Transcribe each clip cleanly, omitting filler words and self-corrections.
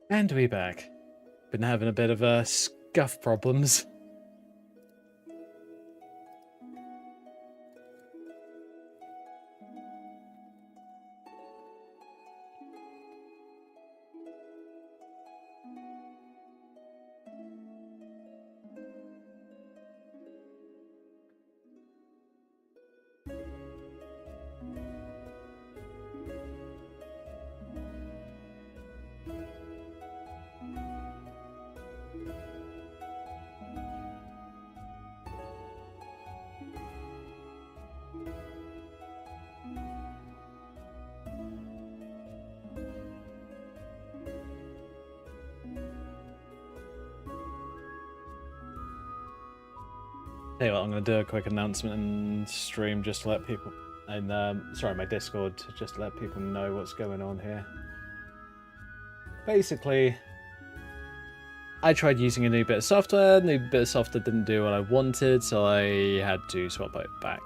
And we back. Been having a bit of scuff problems. Tell you what, I'm going to do a quick announcement and stream just to let people, and sorry, my Discord, just to let people know what's going on here. Basically, I tried using a new bit of software. The new bit of software didn't do what I wanted, so I had to swap it back.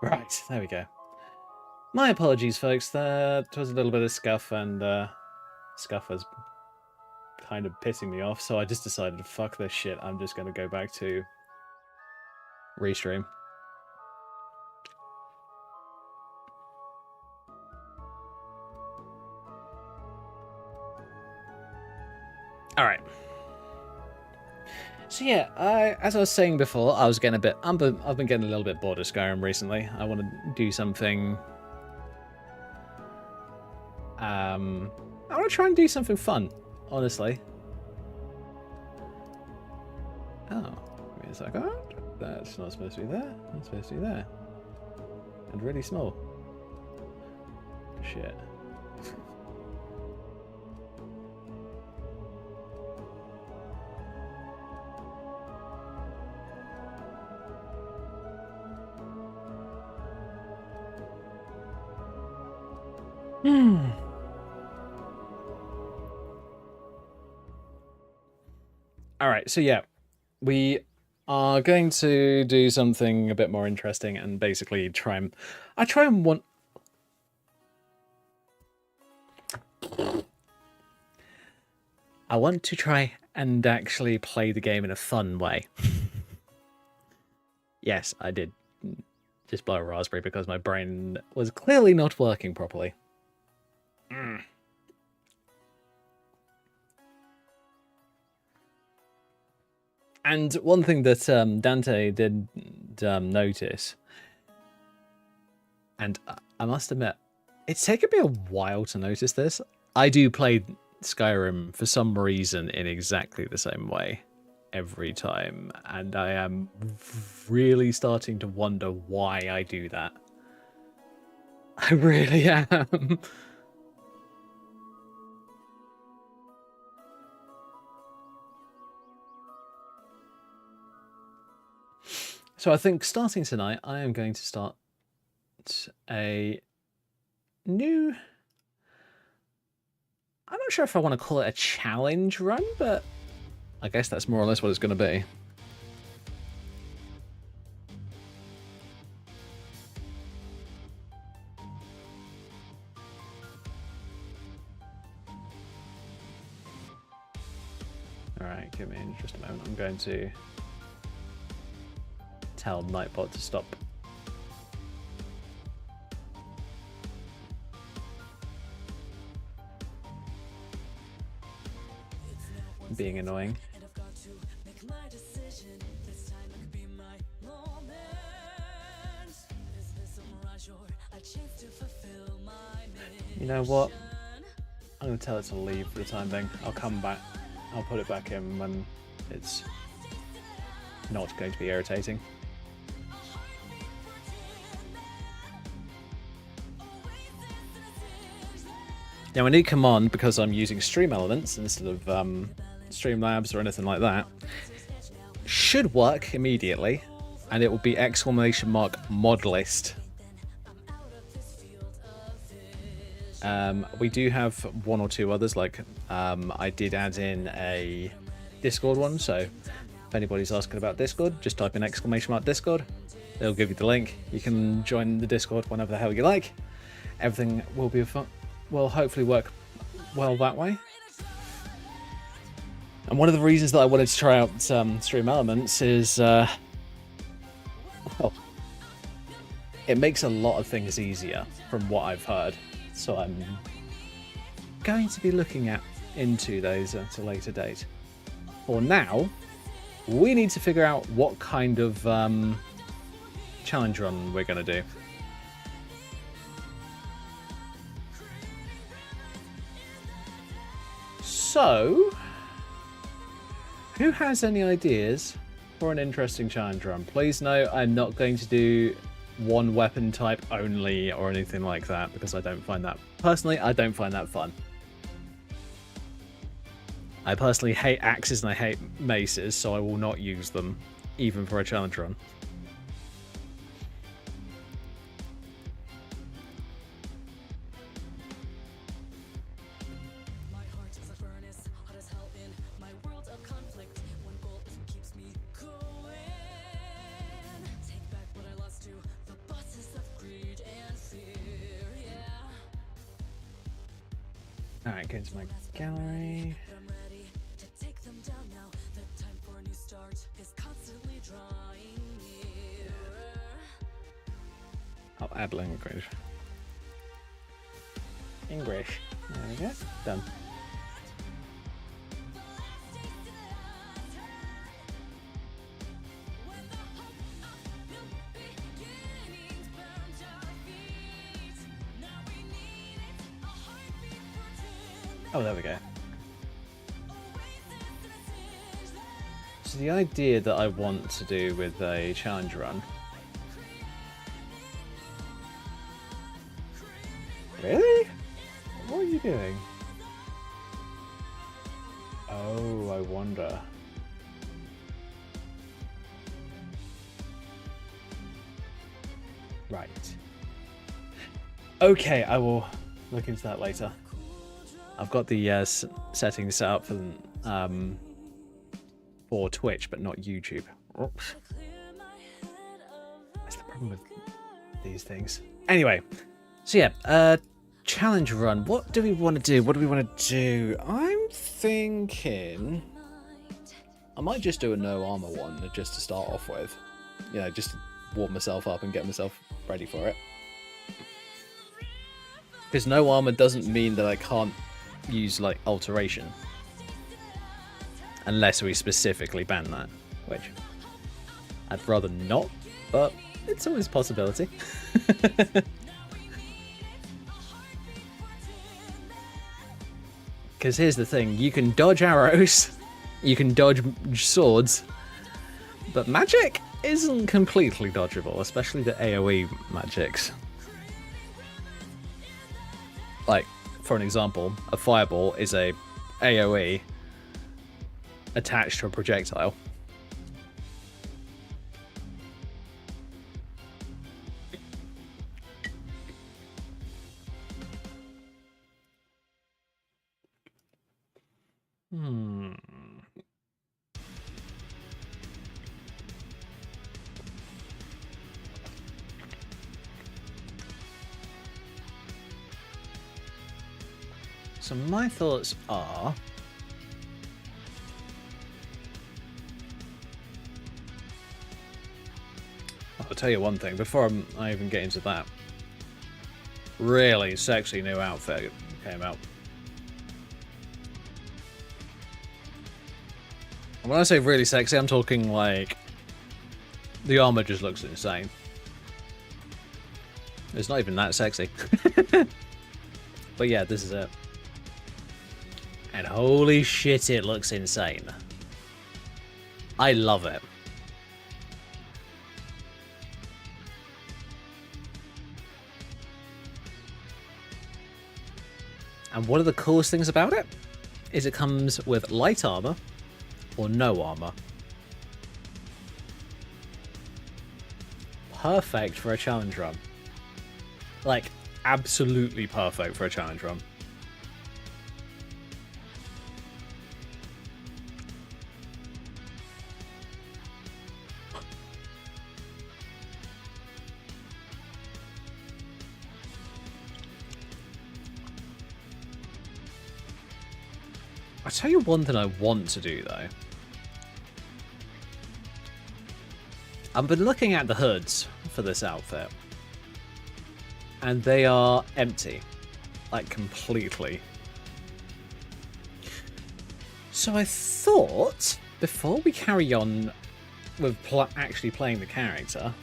Right, there we go. My apologies, folks. That was a little bit of scuff, and scuff was kind of pissing me off, so I just decided, fuck this shit, I'm just going to go back to restream. Alright. So yeah, as I was saying before, I was getting I've been getting a little bit bored of Skyrim recently. I want to do something... I want to try and do something fun, honestly. Oh, wait a second. That's not supposed to be there. That's supposed to be there. And really small. Shit. Alright, so yeah. We are going to do something a bit more interesting and basically I want to try and actually play the game in a fun way. Yes, I did just blow a raspberry because my brain was clearly not working properly. And one thing that Dante did notice, and I must admit, it's taken me a while to notice this. I do play Skyrim for some reason in exactly the same way every time, and I am really starting to wonder why I do that. I really am. So I think starting tonight, I am going to start a new... I'm not sure if I want to call it a challenge run, but I guess that's more or less what it's going to be. Alright, give me just a moment. I'm going to tell Nightbot to stop being annoying. You know what? I'm going to tell it to leave for the time being. I'll come back. I'll put it back in when it's not going to be irritating. Now, a new command, because I'm using Stream Elements instead of Streamlabs or anything like that, should work immediately, and it will be !mod list. We do have one or two others, like I did add in a Discord one, so if anybody's asking about Discord, just type in !Discord. It'll give you the link. You can join the Discord whenever the hell you like. Everything will be fun. Will hopefully work well that way. And one of the reasons that I wanted to try out Stream Elements is, well, it makes a lot of things easier from what I've heard. So I'm going to be looking into those at a later date. For now, we need to figure out what kind of challenge run we're going to do. So, who has any ideas for an interesting challenge run? Please know I'm not going to do one weapon type only or anything like that, because I don't find that, personally, I don't find that fun. I personally hate axes and I hate maces, so I will not use them, even for a challenge run. Alright, go into my gallery. I'll add language. English. There we go. Done. Oh, there we go. So the idea that I want to do with a challenge run... Really? What are you doing? Oh, I wonder. Right. Okay, I will look into that later. I've got the settings set up for Twitch, but not YouTube. Oops. That's the problem with these things. Anyway, so yeah, challenge run. What do we want to do? What do we want to do? I'm thinking I might just do a no armor one just to start off with. You know, just to warm myself up and get myself ready for it. Because no armor doesn't mean that I can't use like alteration, unless we specifically ban that, which I'd rather not, but it's always a possibility. Because here's the thing, you can dodge arrows, you can dodge swords, but magic isn't completely dodgeable, especially the AoE magics. Like, for an example, a fireball is a AoE attached to a projectile. So my thoughts are... I'll tell you one thing, before I even get into that. Really sexy new outfit came out. And when I say really sexy, I'm talking like... The armor just looks insane. It's not even that sexy. But yeah, this is it. And holy shit, it looks insane. I love it. And one of the coolest things about it is it comes with light armor or no armor. Perfect for a challenge run. Like, absolutely perfect for a challenge run. I'll tell you one thing I want to do, though. I've been looking at the hoods for this outfit. And they are empty. Like, completely. So I thought, before we carry on with actually playing the character...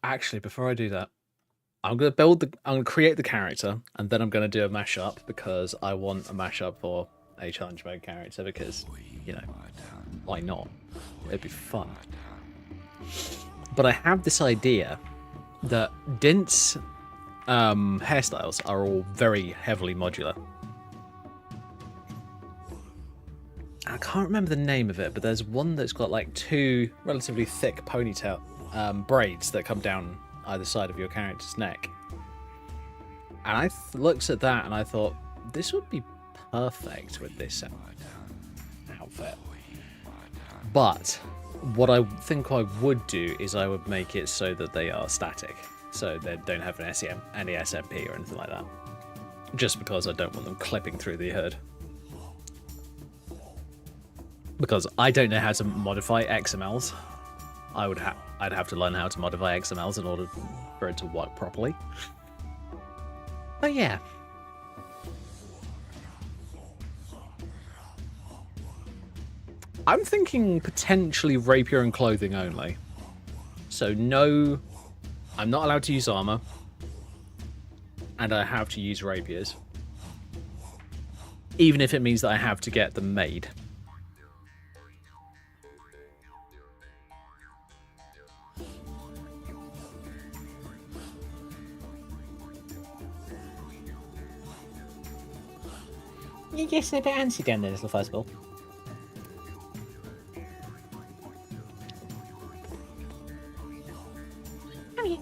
Actually, before I do that, I'm gonna create the character, and then I'm gonna do a mashup because I want a mashup for a challenge mode character because, you know, why not? It'd be fun. But I have this idea that Dint's hairstyles are all very heavily modular. I can't remember the name of it, but there's one that's got like two relatively thick ponytail braids that come down either side of your character's neck. And I looked at that and I thought, this would be perfect with this outfit. But what I think I would do is I would make it so that they are static. So they don't have any SMP or anything like that. Just because I don't want them clipping through the hood. Because I don't know how to modify XMLs. I'd have to learn how to modify XMLs in order for it to work properly. But yeah. I'm thinking potentially rapier and clothing only. So no, I'm not allowed to use armor. And I have to use rapiers. Even if it means that I have to get them made. You're getting a bit antsy down there, little fuzzball. How are you?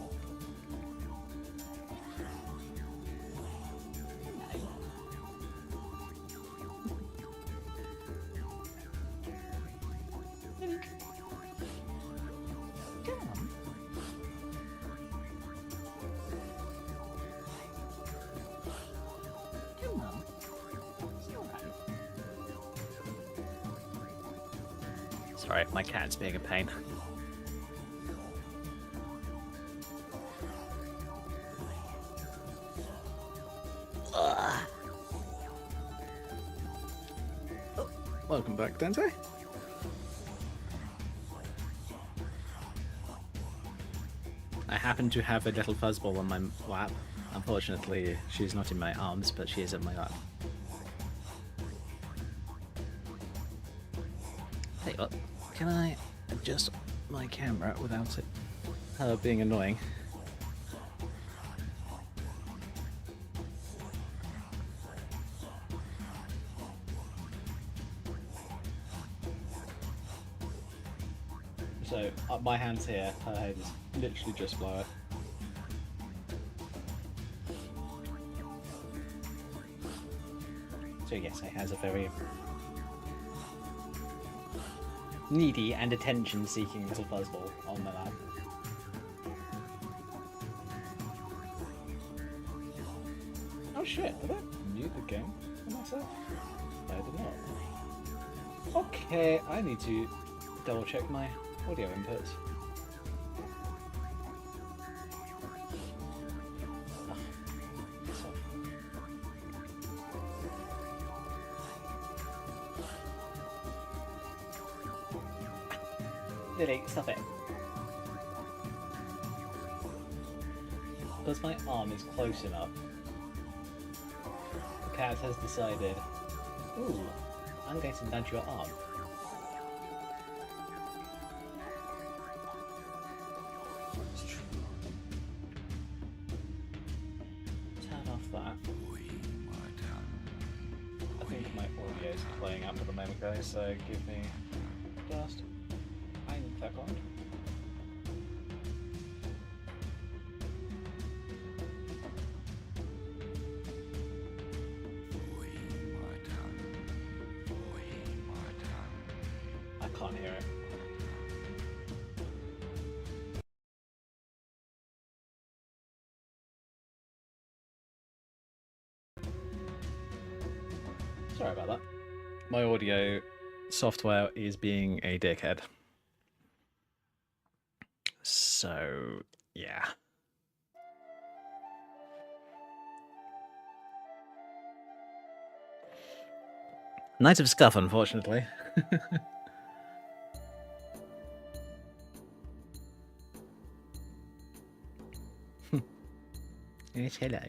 Sorry, my cat's being a pain. Oh, welcome back, Dante. I happen to have a little fuzzball on my lap. Unfortunately, she's not in my arms, but she is in my lap. Hey, what? Can I adjust my camera without it being annoying? So, my hand's here, her head is literally just below it. So yes, it has a very needy and attention-seeking little fuzzball on my lap. Oh shit, did I mute the game for myself? I did not. Okay, I need to double check my audio inputs. Lily, stop it. Because my arm is close enough. The cat has decided, ooh, I'm going to nudge your arm. Turn off that. I think my audio is playing up at the moment, guys, so give me just a second. I can't hear it. Sorry about that. My audio software is being a dickhead. So, yeah. Night of Scuff, unfortunately. Yes, hello.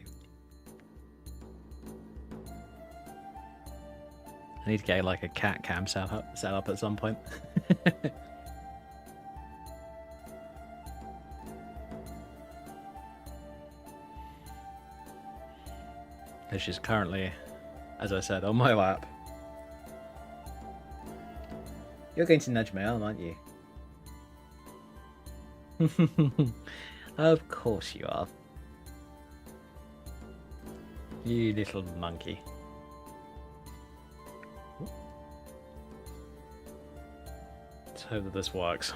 I need to get like a cat cam set up at some point. She's currently, as I said, on my lap. You're going to nudge my arm, aren't you? Of course you are. You little monkey. Let's hope that this works.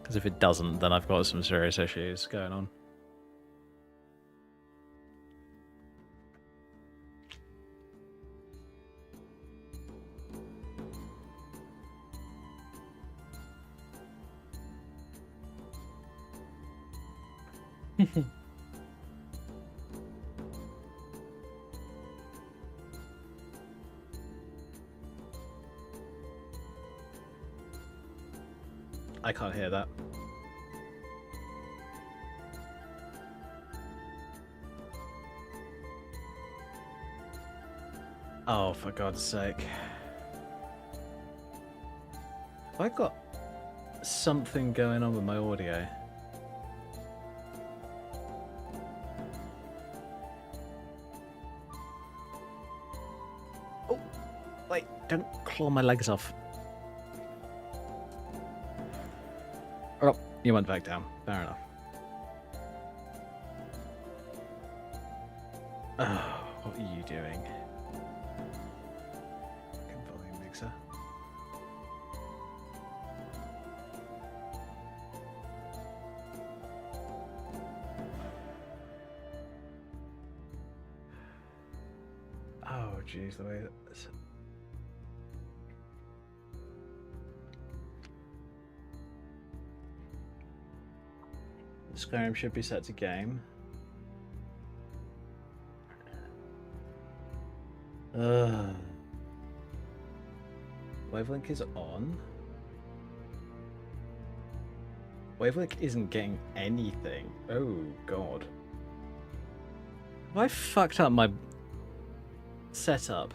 Because if it doesn't, then I've got some serious issues going on. I can't hear that. Oh, for God's sake. Have I got something going on with my audio? Oh, wait, don't claw my legs off. Oh, you went back down. Fair enough. Oh, what are you doing? Volume mixer. Oh, jeez, the way that's... Skyrim should be set to game. Wavelink is on. Wavelink isn't getting anything. Oh god. Have I fucked up my setup?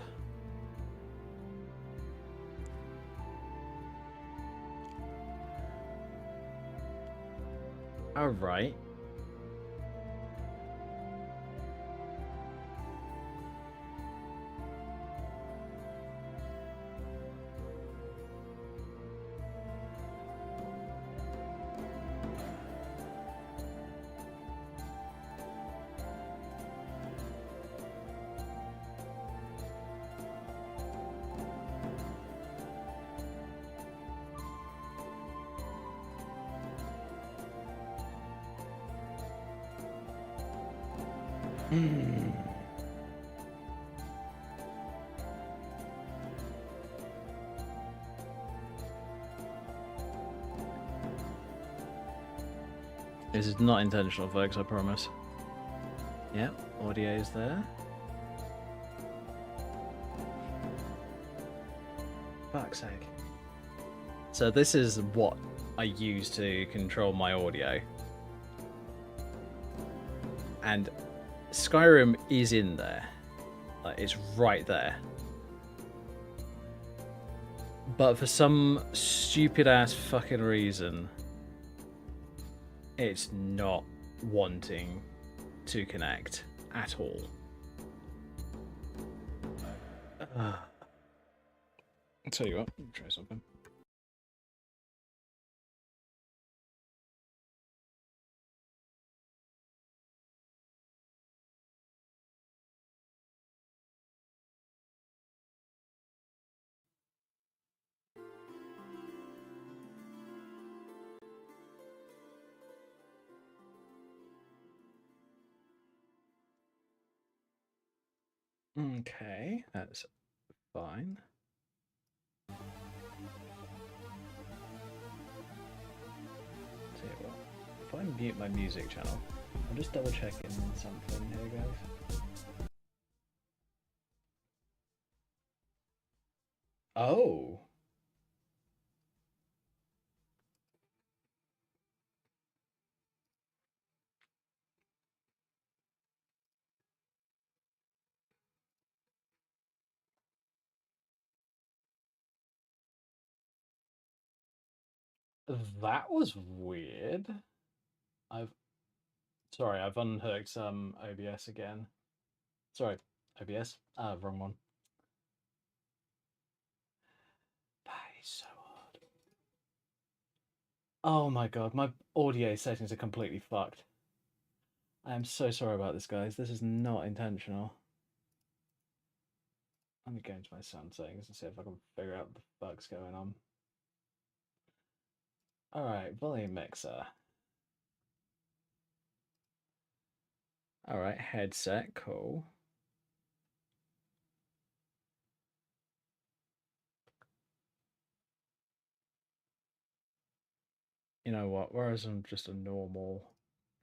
Alright. This is not intentional, folks, I promise. Yep, audio is there. Fuck's sake. So this is what I use to control my audio. And Skyrim is in there. Like, it's right there. But for some stupid ass fucking reason, it's not wanting to connect at all. I'll tell you what, let me try something. Okay, that's fine. Tell you what, if I mute my music channel, I'm just double checking something here, guys. Oh. That was weird. I've unhooked OBS again. Sorry, OBS. Wrong one. That is so hard. Oh my god, my audio settings are completely fucked. I am so sorry about this, guys. This is not intentional. Let me go into my sound settings and see if I can figure out what the fuck's going on. Alright, volume mixer. Alright, headset, cool. You know what, whereas I'm just a normal...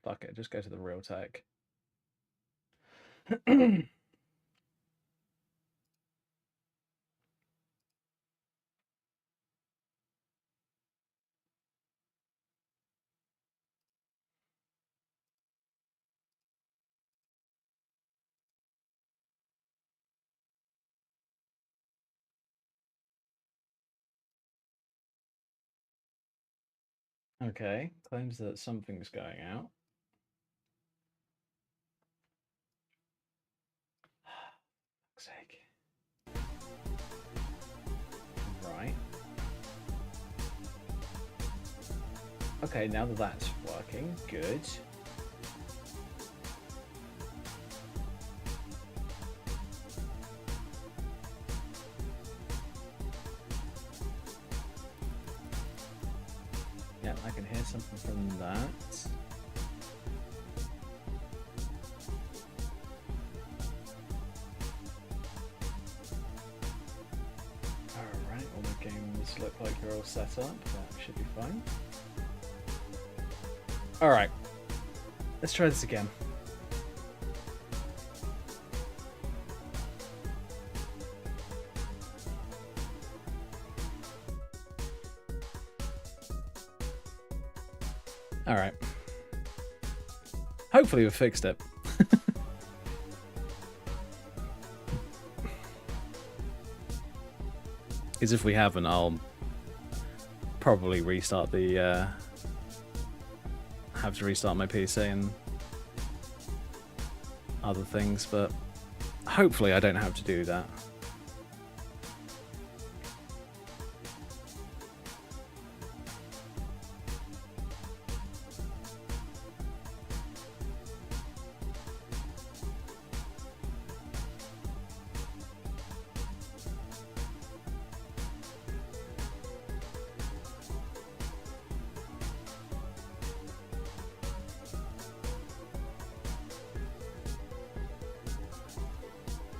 Fuck it, just go to the real tech. Okay, claims that something's going out. Fuck's sake. Right. Okay, now that that's working, good. Yeah, I can hear something from that. Alright, all the games look like they're all set up. That should be fine. Alright, let's try this again. Alright. Hopefully we've fixed it. Because if we haven't, I'll probably restart the... have to restart my PC and other things, but hopefully I don't have to do that.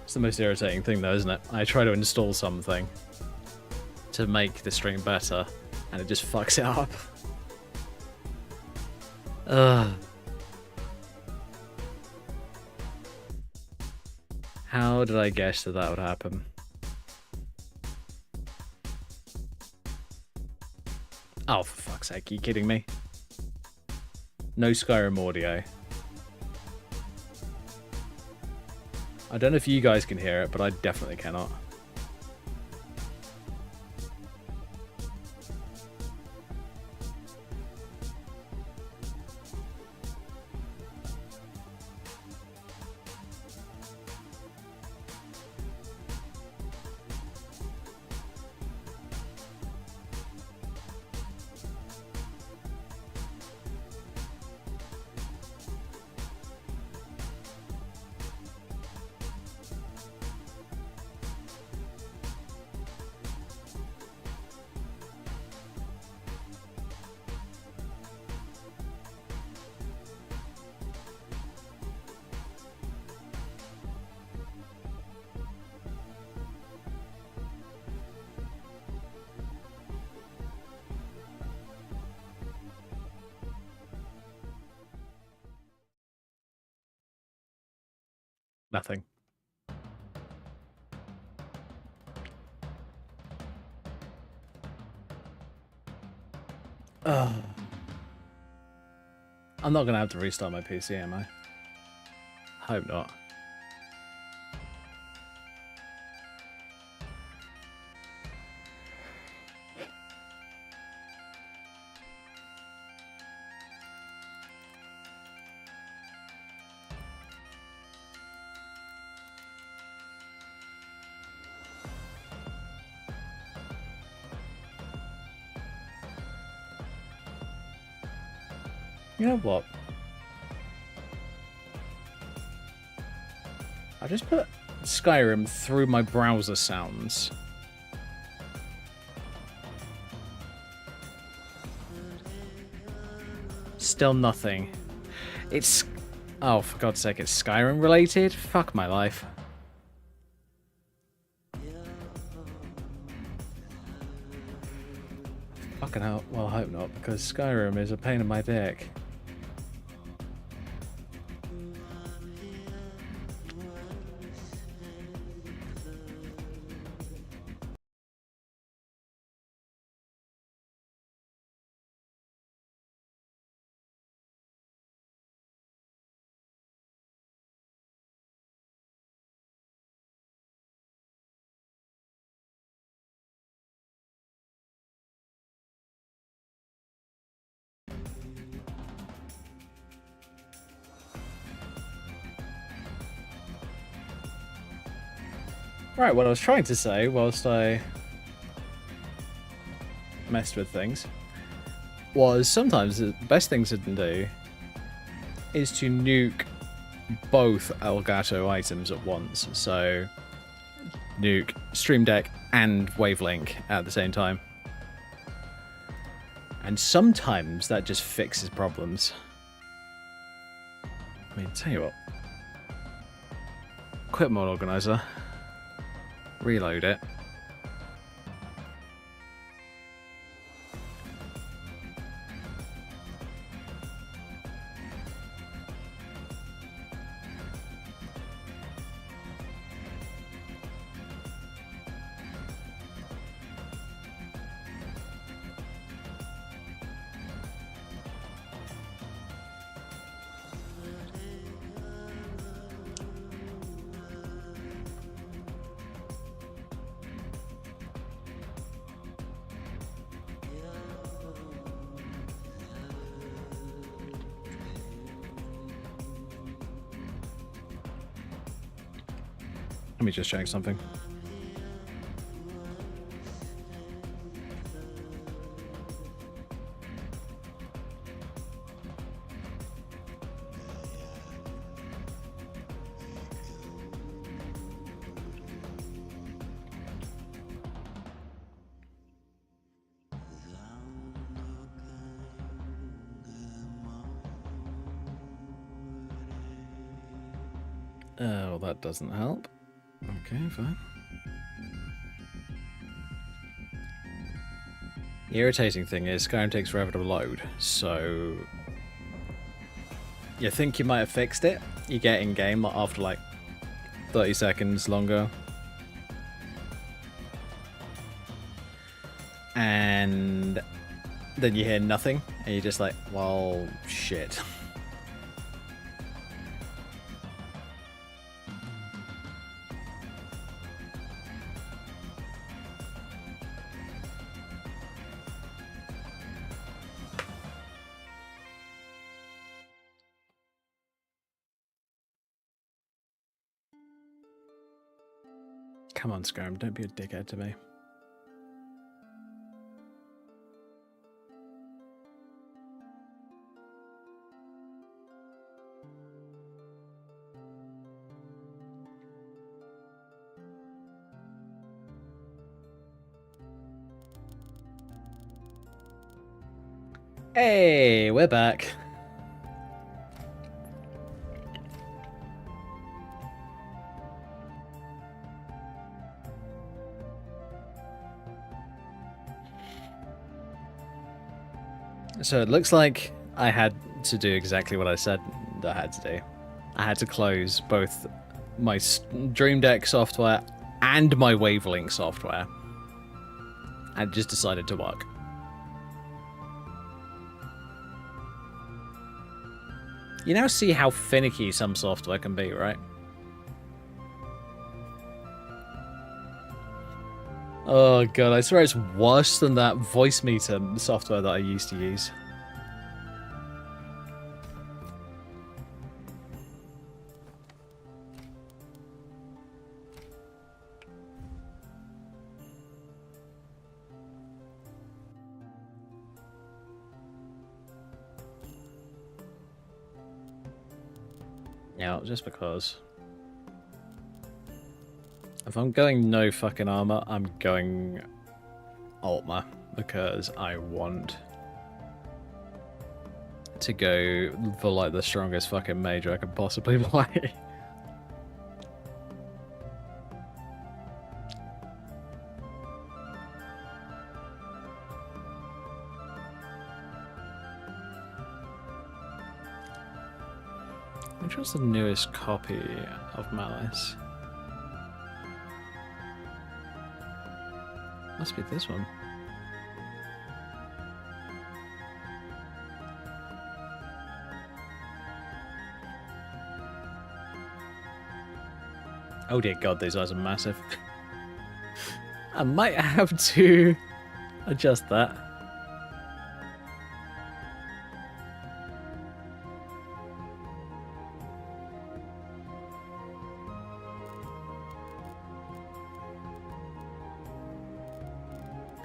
It's the most irritating thing though, isn't it? I try to install something to make the stream better, and it just fucks it up. Ugh. How did I guess that that would happen? Oh, for fuck's sake, are you kidding me? No Skyrim audio. I don't know if you guys can hear it, but I definitely cannot. Nothing. Ugh. I'm not going to have to restart my PC, am I? Hope not. You know what? I just put Skyrim through my browser sounds. Still nothing. It's... Oh, for God's sake, it's Skyrim related? Fuck my life. Fucking hell. Well, I hope not, because Skyrim is a pain in my dick. Right, what I was trying to say whilst I messed with things was sometimes the best thing to do is to nuke both Elgato items at once. So nuke Stream Deck and Wavelink at the same time. And sometimes that just fixes problems. I mean, tell you what. Quit Mod Organizer. Reload it. Let me just check something. Oh, that doesn't help. Okay, fine. The irritating thing is Skyrim takes forever to load, so you think you might have fixed it, you get in game after like 30 seconds longer, and then you hear nothing, and you're just like, well, shit. Come on, Skyrim, don't be a dickhead to me. Hey, we're back. So it looks like I had to do exactly what I said that I had to do. I had to close both my Dream Deck software and my Wavelink software. And just decided to work. You now see how finicky some software can be, right? Oh god, I swear it's worse than that voice meter software that I used to use. Yeah, just because. If I'm going no fucking armor, I'm going Altma because I want to go for like the strongest fucking mage I could possibly play. Which was the newest copy of Malice? Must be this one. Oh dear god, these eyes are massive. I might have to adjust that.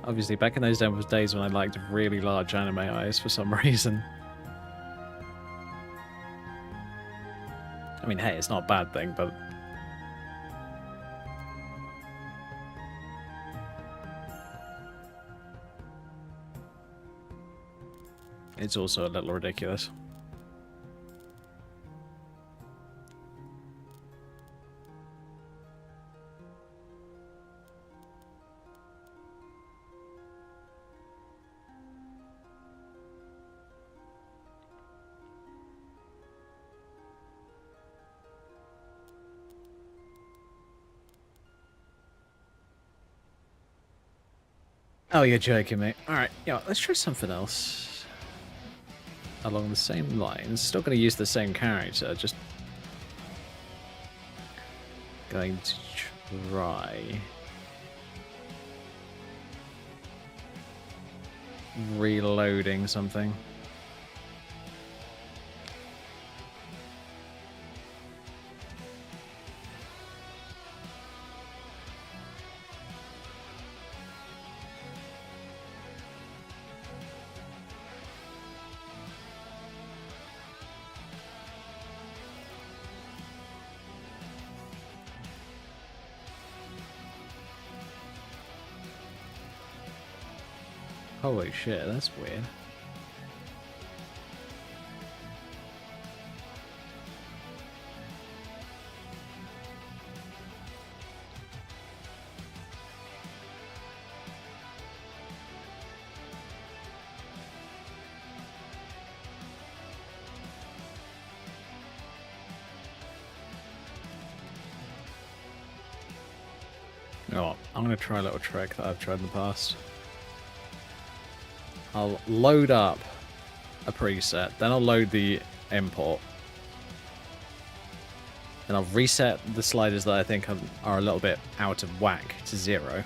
Obviously, back in those days when I liked really large anime eyes for some reason. I mean, hey, it's not a bad thing, but... it's also a little ridiculous. Oh, you're joking, mate. Alright, yeah, let's try something else. Along the same lines. Still going to use the same character, just... going to try... reloading something. Holy shit, that's weird. You know what? I'm going to try a little trick that I've tried in the past. I'll load up a preset, then I'll load the import. And I'll reset the sliders that I think are a little bit out of whack to 0.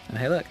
And hey, look.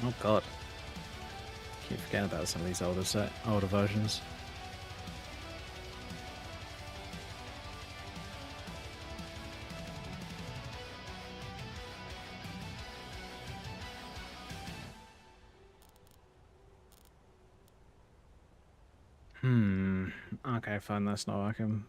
Oh god. Keep forgetting about some of these older versions. Okay, fine, that's not working.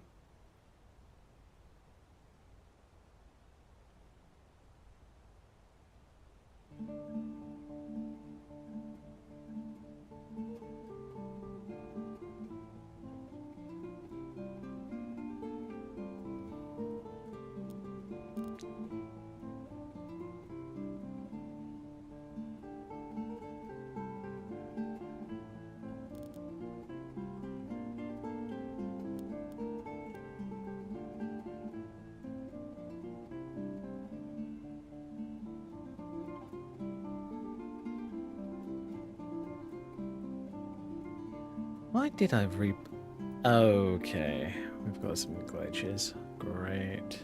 Why did I Okay, we've got some glitches. Great.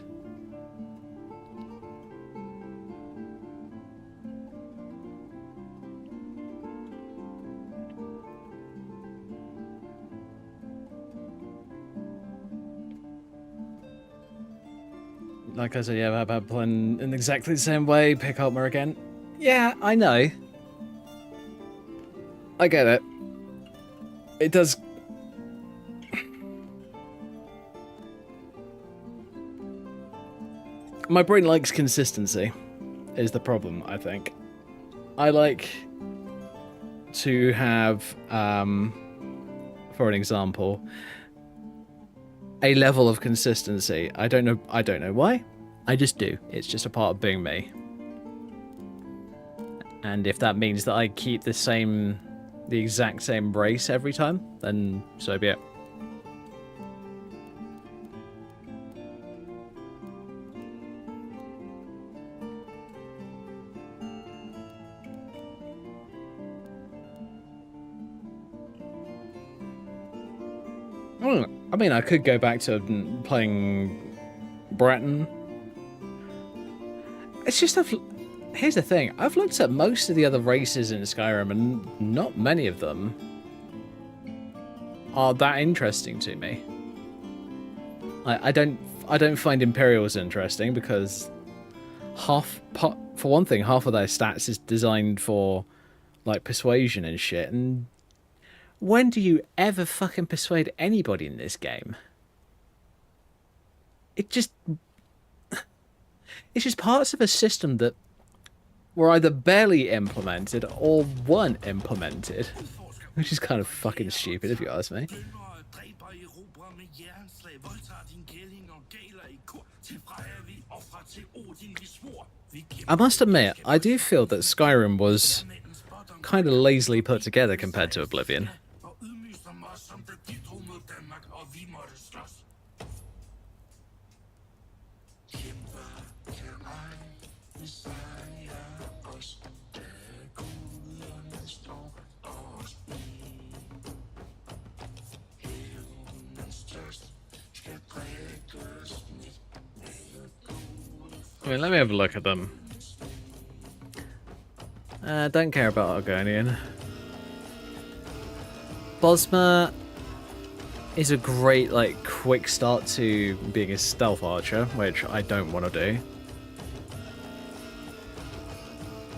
Like I said, yeah, I've had playing in exactly the same way. Pick up more again. Yeah, I know. I get it. It does. My brain likes consistency, is the problem, I think. I like to have, for an example, a level of consistency. I don't know why. I just do. It's just a part of being me. And if that means that I keep the exact same race every time, then so be it. I mean, I could go back to playing Breton. It's just here's the thing. I've looked at most of the other races in Skyrim, and not many of them are that interesting to me. I don't find Imperials interesting because for one thing, half of their stats is designed for like persuasion and shit. And when do you ever fucking persuade anybody in this game? It's just parts of a system that were either barely implemented or weren't implemented, which is kind of fucking stupid if you ask me. I must admit, I do feel that Skyrim was kind of lazily put together compared to Oblivion. mean, let me have a look at them. Don't care about Argonian. Bosma is a great, like, quick start to being a stealth archer, which I don't want to do.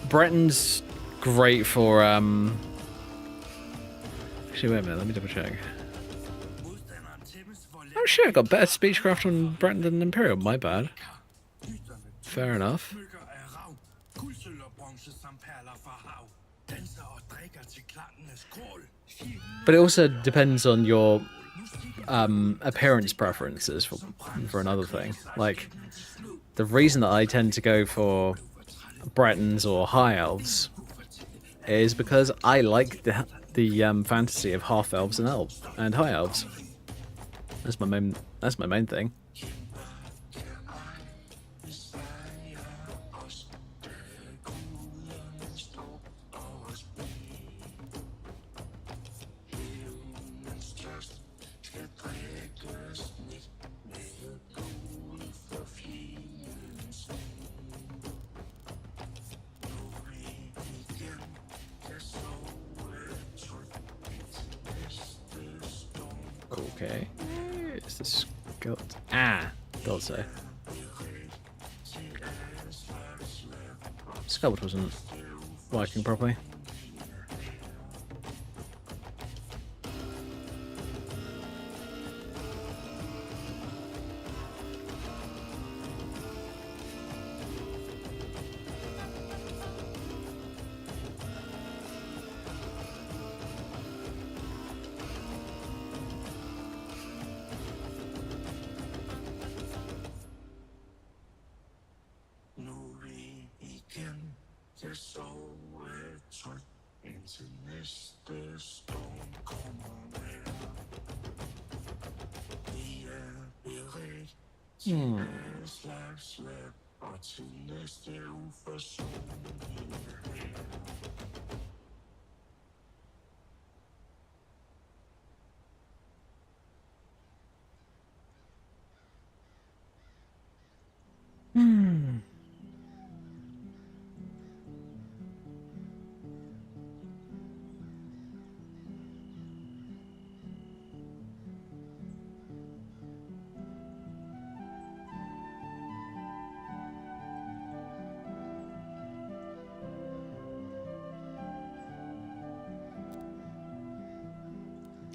Breton's great for, actually, wait a minute, let me double check. Oh shit, I got better speechcraft on Breton than Imperial, my bad. Fair enough. But it also depends on your appearance preferences for another thing. Like, the reason that I tend to go for Bretons or High Elves is because I like the fantasy of half elves and high elves. That's my main thing. Okay. Is this got thought so. Sculpt wasn't working properly.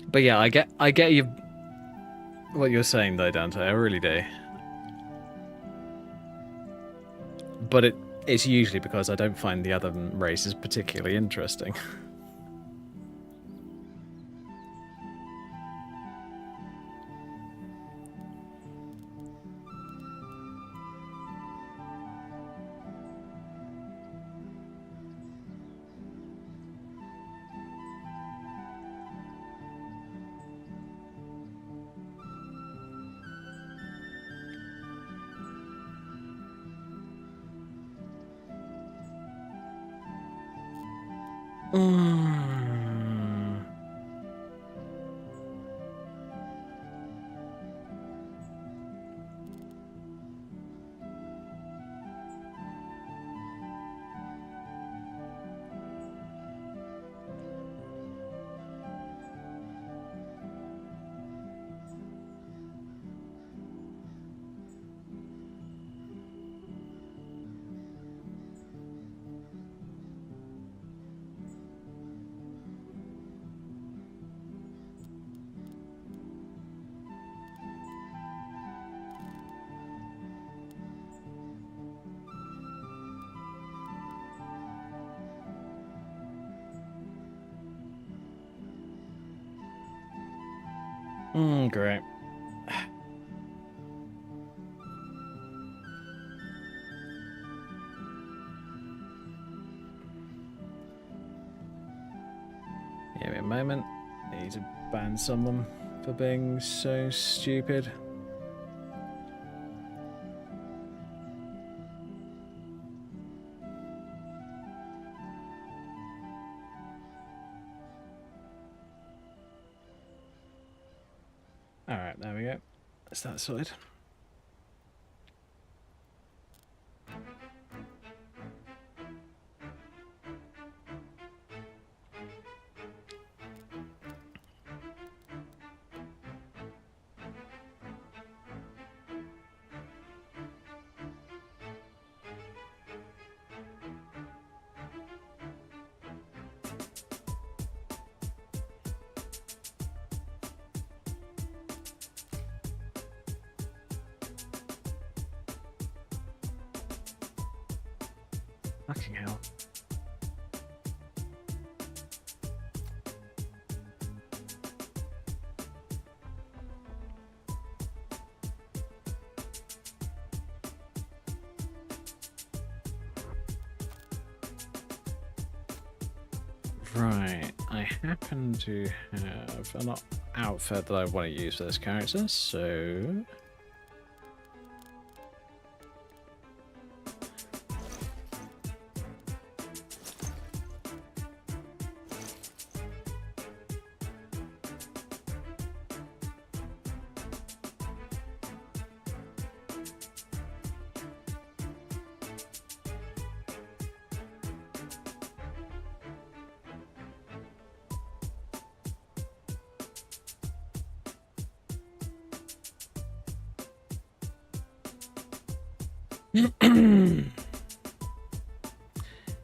But yeah, I get you what you're saying though, Dante. I really do. But it's usually because I don't find the other races particularly interesting. Great. Give me a moment. I need to ban someone for being so stupid. Alright, there we go. That's that sorted. Fucking hell. Right, I happen to have an outfit that I want to use for this character, so...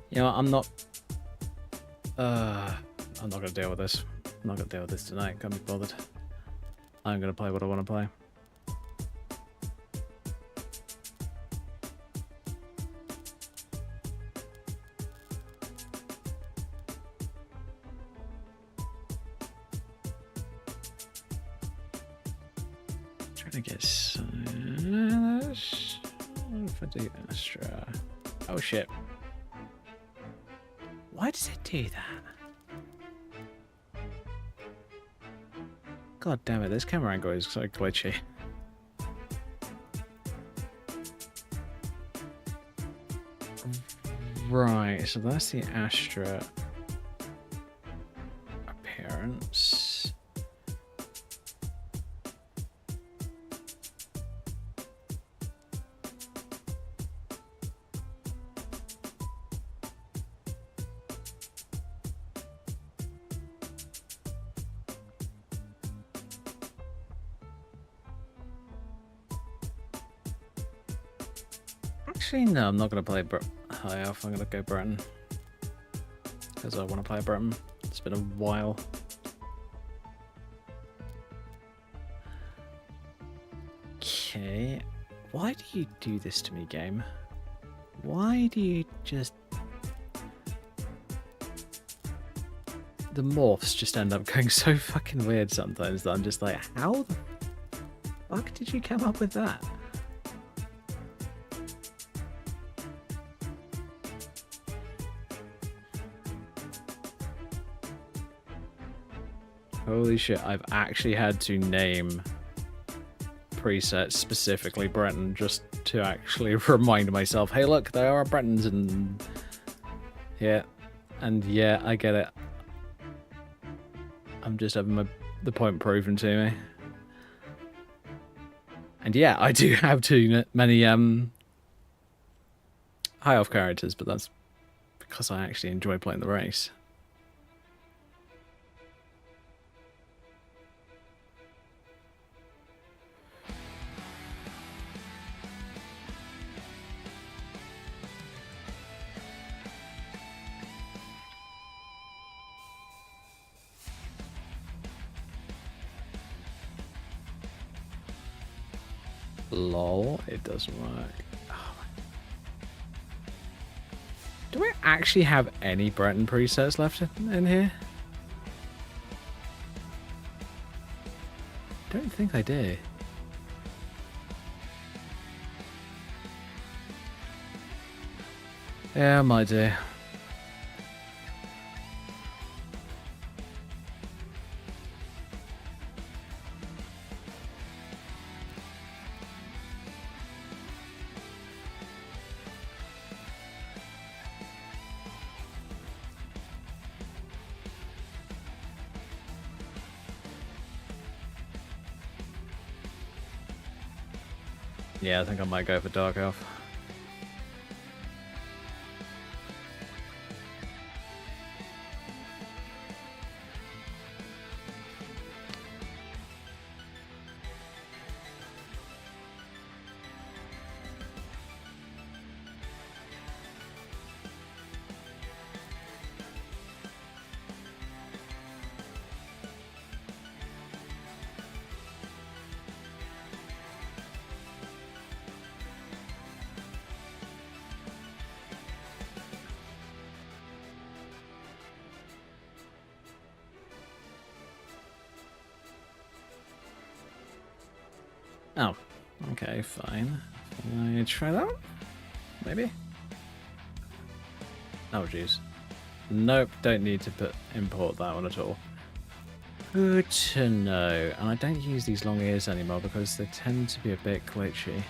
You know, I'm not gonna deal with this. I'm not gonna deal with this tonight. Can't be bothered. I'm gonna play what I want to play. Trying to get some... If I do Astra... Oh shit. Why does it do that? God damn it, this camera angle is so glitchy. Right, so that's the Astra appearance. Actually, no, I'm not going to play High Elf. I'm going to go Breton. Because I want to play Breton. It's been a while. Okay. Why do you do this to me, game? Why do you just... The morphs just end up going so fucking weird sometimes that I'm just like, how the fuck did you come up with that? Holy shit, I've actually had to name presets specifically Breton just to actually remind myself, hey look, there are Bretons and... Yeah, and yeah, I get it. I'm just having the point proven to me. And yeah, I do have too many high elf characters, but that's because I actually enjoy playing the race. Lol, it doesn't work. Oh. Do I actually have any Breton presets left in here? Don't think I do. Yeah, I might do. Yeah, I think I might go for Dark Elf. Oh, okay, fine. Can I try that one? Maybe? Oh, jeez. Nope, don't need to import that one at all. Good to know. And I don't use these long ears anymore because they tend to be a bit glitchy.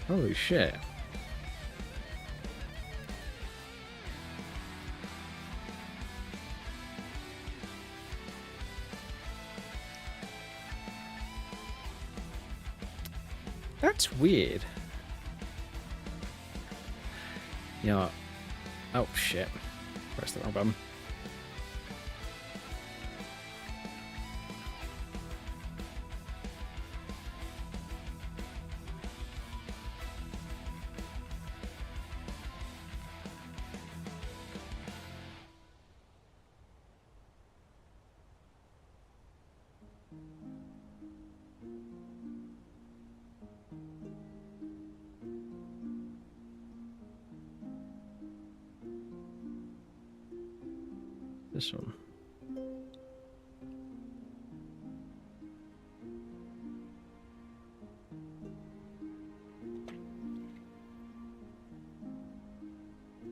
Holy shit. That's weird. Yeah. Oh shit. Press the wrong button. This one.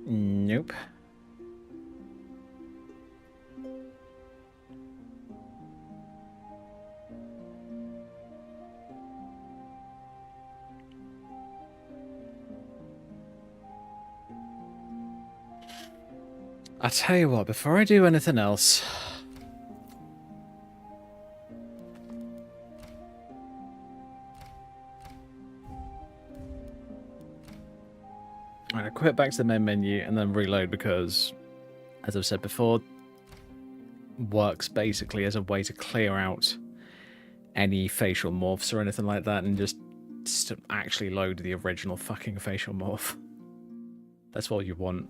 Nope. I'll tell you what, before I do anything else, I'm going to quit back to the main menu and then reload because, as I've said before, works basically as a way to clear out any facial morphs or anything like that and just actually load the original fucking facial morph. That's what you want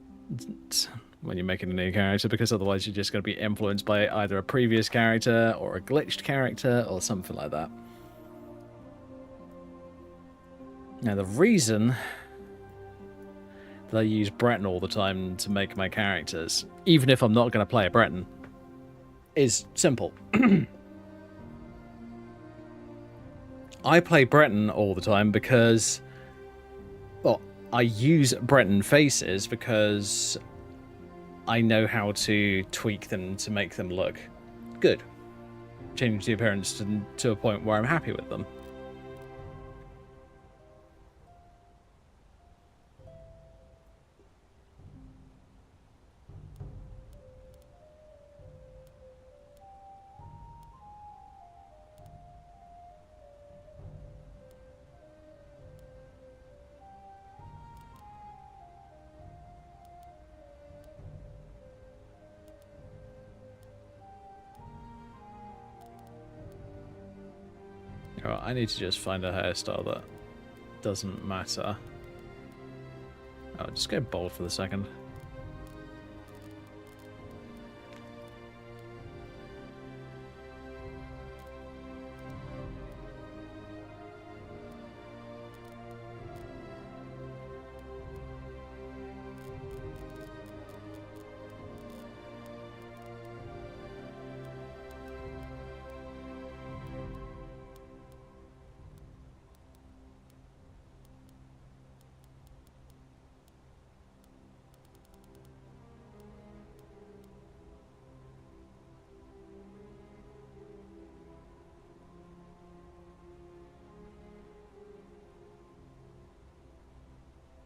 when you're making a new character, because otherwise you're just going to be influenced by either a previous character or a glitched character or something like that. Now the reason that I use Breton all the time to make my characters, even if I'm not going to play a Breton, is simple. I play Breton all the time because, well, I use Breton faces because I know how to tweak them to make them look good. Change the appearance to a point where I'm happy with them. Alright, I need to just find a hairstyle that doesn't matter. I'll just go bald for the second.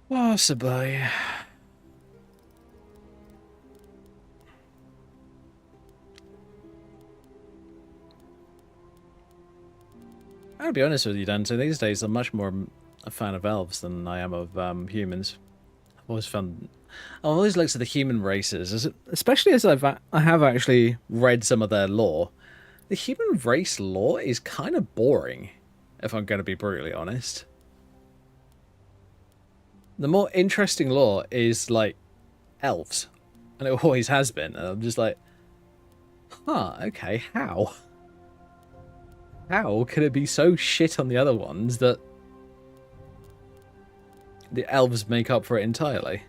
Possibly. I'll be honest with you, Dante. These days, I'm much more a fan of elves than I am of humans. I've always looked at the human races, especially as I have actually read some of their lore. The human race lore is kind of boring, if I'm going to be brutally honest. The more interesting lore is like elves And it always has been. And I'm just like, huh, okay, how? How could it be so shit on the other ones that the elves make up for it entirely?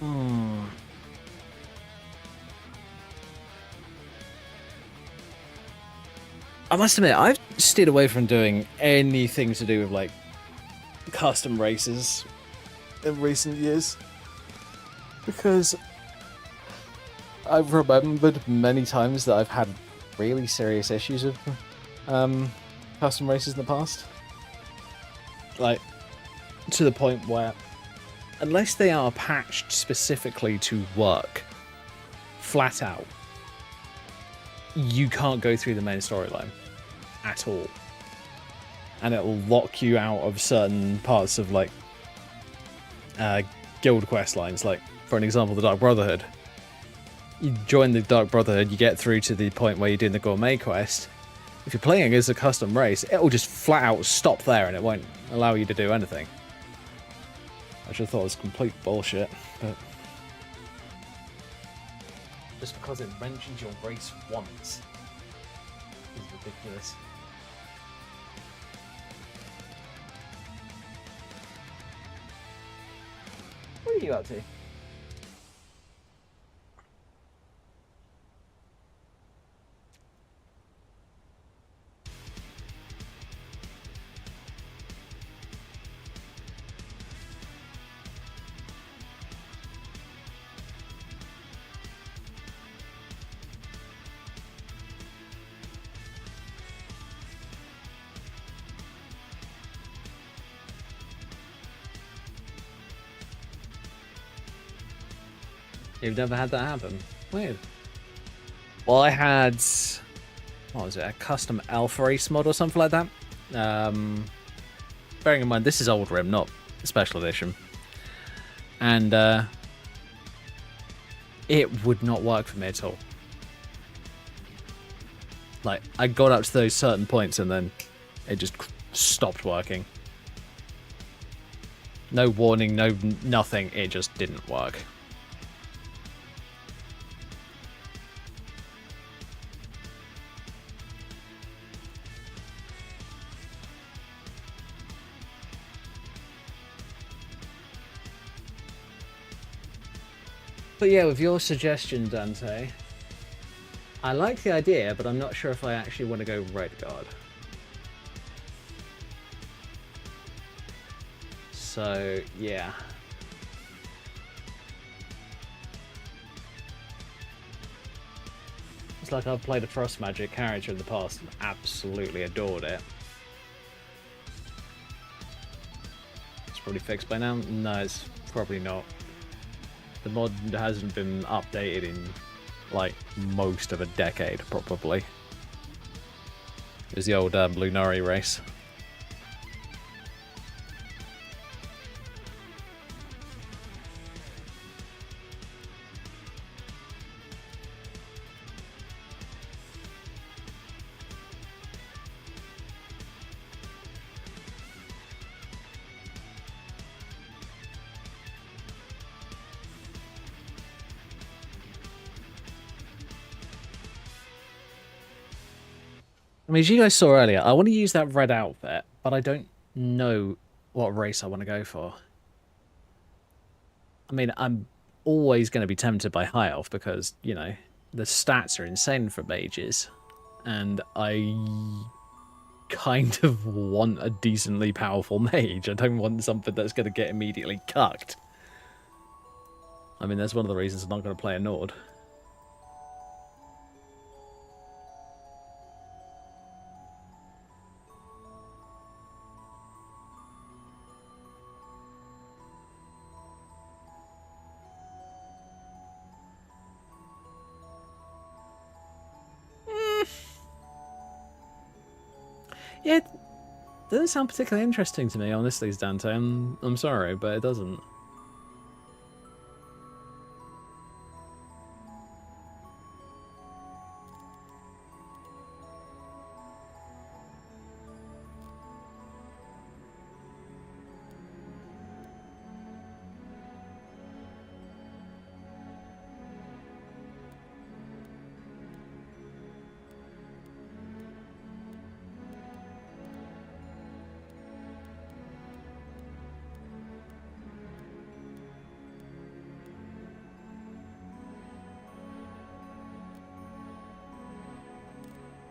Hmm. I must admit, I've steered away from doing anything to do with like custom races in recent years because I've remembered many times that I've had really serious issues with custom races in the past. Like, to the point where, unless they are patched specifically to work flat out, you can't go through the main storyline at all. And it'll lock you out of certain parts of, like, guild quest lines. Like, for an example, the Dark Brotherhood. You join the Dark Brotherhood, you get through to the point where you're doing the Gourmet quest. If you're playing as a custom race, it'll just flat out stop there and it won't allow you to do anything. I just thought it was complete bullshit, but... just because it mentions your race once is ridiculous. What are you up to? You've never had that happen? Weird. Well, I had... what was it? A custom Alpha Race mod or something like that? Bearing in mind, this is Old Rim, not Special Edition. And it would not work for me at all. Like, I got up to those certain points and then it just stopped working. No warning, no nothing, it just didn't work. But yeah, with your suggestion, Dante, I like the idea, but I'm not sure if I actually want to go Red Guard. So, yeah. It's like I've played a Frost Magic character in the past and absolutely adored it. It's probably fixed by now? No, it's probably not. The mod hasn't been updated in, like, most of a decade, probably. It was the old Lunari race. I mean, as you guys saw earlier, I want to use that red outfit, but I don't know what race I want to go for. I mean, I'm always going to be tempted by High Elf because, you know, the stats are insane for mages. And I kind of want a decently powerful mage. I don't want something that's going to get immediately cucked. I mean, that's one of the reasons I'm not going to play a Nord. Yeah, it doesn't sound particularly interesting to me, honestly, Dante. I'm sorry, but it doesn't.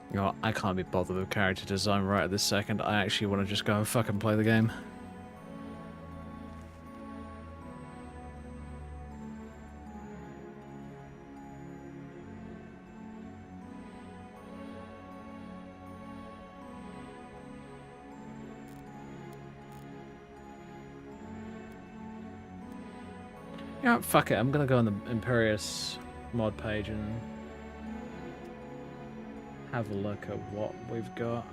You know, I can't be bothered with character design right at this second. I actually want to just go and fucking play the game. Yeah, fuck it. I'm gonna go on the Imperius mod page and have a look at what we've got.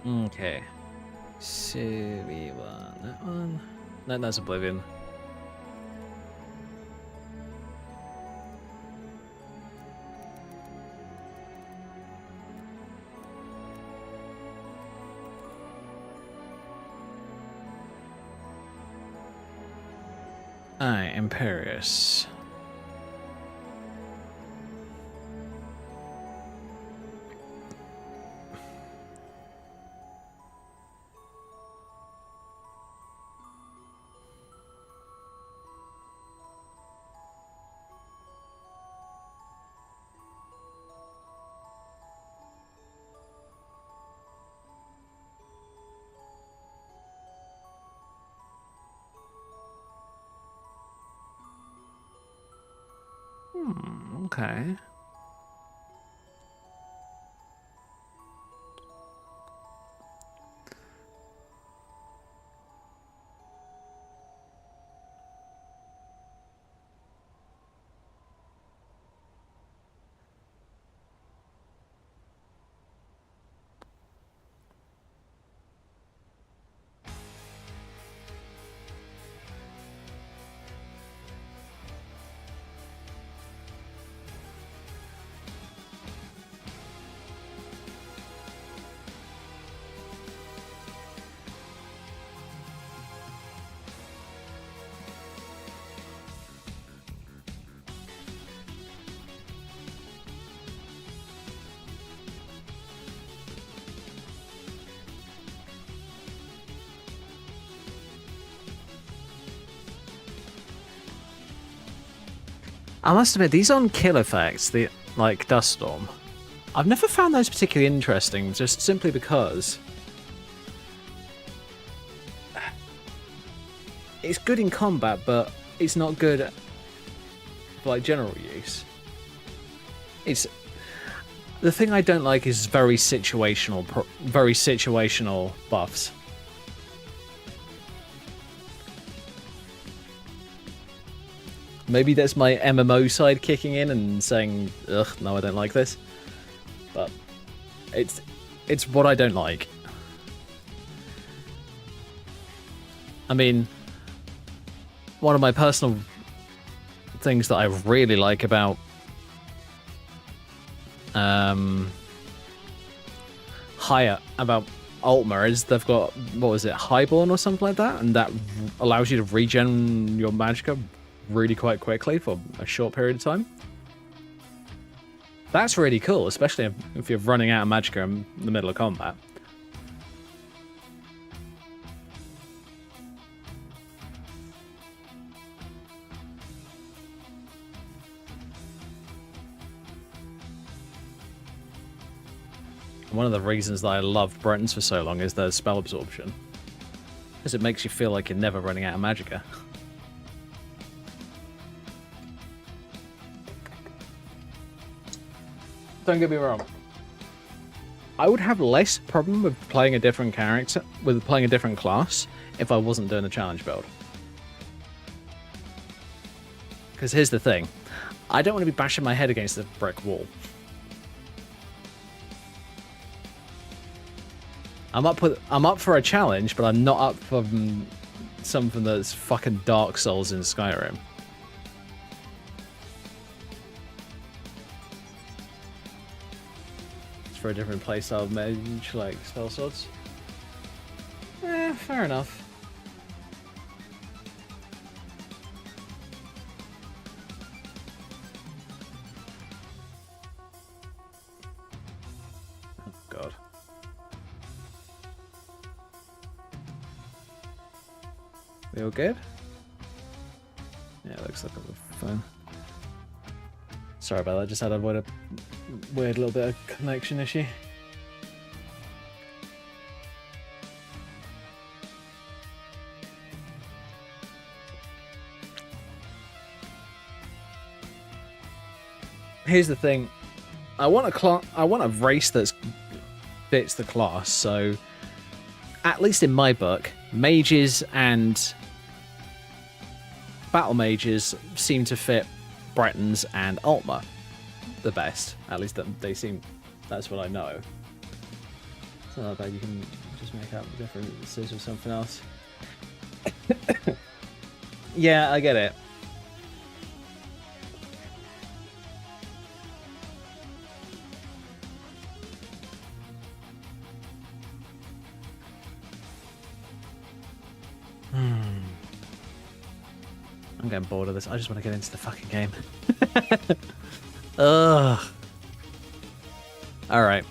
Okay. So we want that one. No, that's Oblivion. Alright, Imperius. Okay. I must admit, these on kill effects, the like Dust Storm, I've never found those particularly interesting, just simply because it's good in combat, but it's not good for like general use. It's the thing I don't like is very situational buffs. Maybe that's my MMO side kicking in and saying, ugh, no, I don't like this. But it's what I don't like. I mean, one of my personal things that I really like about Ultima is they've got, what was it, Highborn or something like that, and that allows you to regen your magicka really quite quickly for a short period of time. That's really cool, especially if you're running out of magicka in the middle of combat. One of the reasons that I loved Bretons for so long is their spell absorption, because it makes you feel like you're never running out of magicka. Don't get me wrong. I would have less problem with playing a different character, with playing a different class, if I wasn't doing a challenge build. Because here's the thing. I don't want to be bashing my head against the brick wall. I'm up for a challenge, but I'm not up for something that's fucking Dark Souls in Skyrim. For a different playstyle of mage, like spell swords. Fair enough. Oh god. We all good? Yeah, it looks like we're fine. Sorry about that, just had a weird little bit of connection issue. Here's the thing. I want a race that fits the class, so at least in my book, mages and battle mages seem to fit Bretons and Ultima the best. At least they seem. That's what I know. It's not that bad. You can just make up differences with something else. Yeah, I get it. I'm getting bored of this. I just want to get into the fucking game. Ugh. Alright.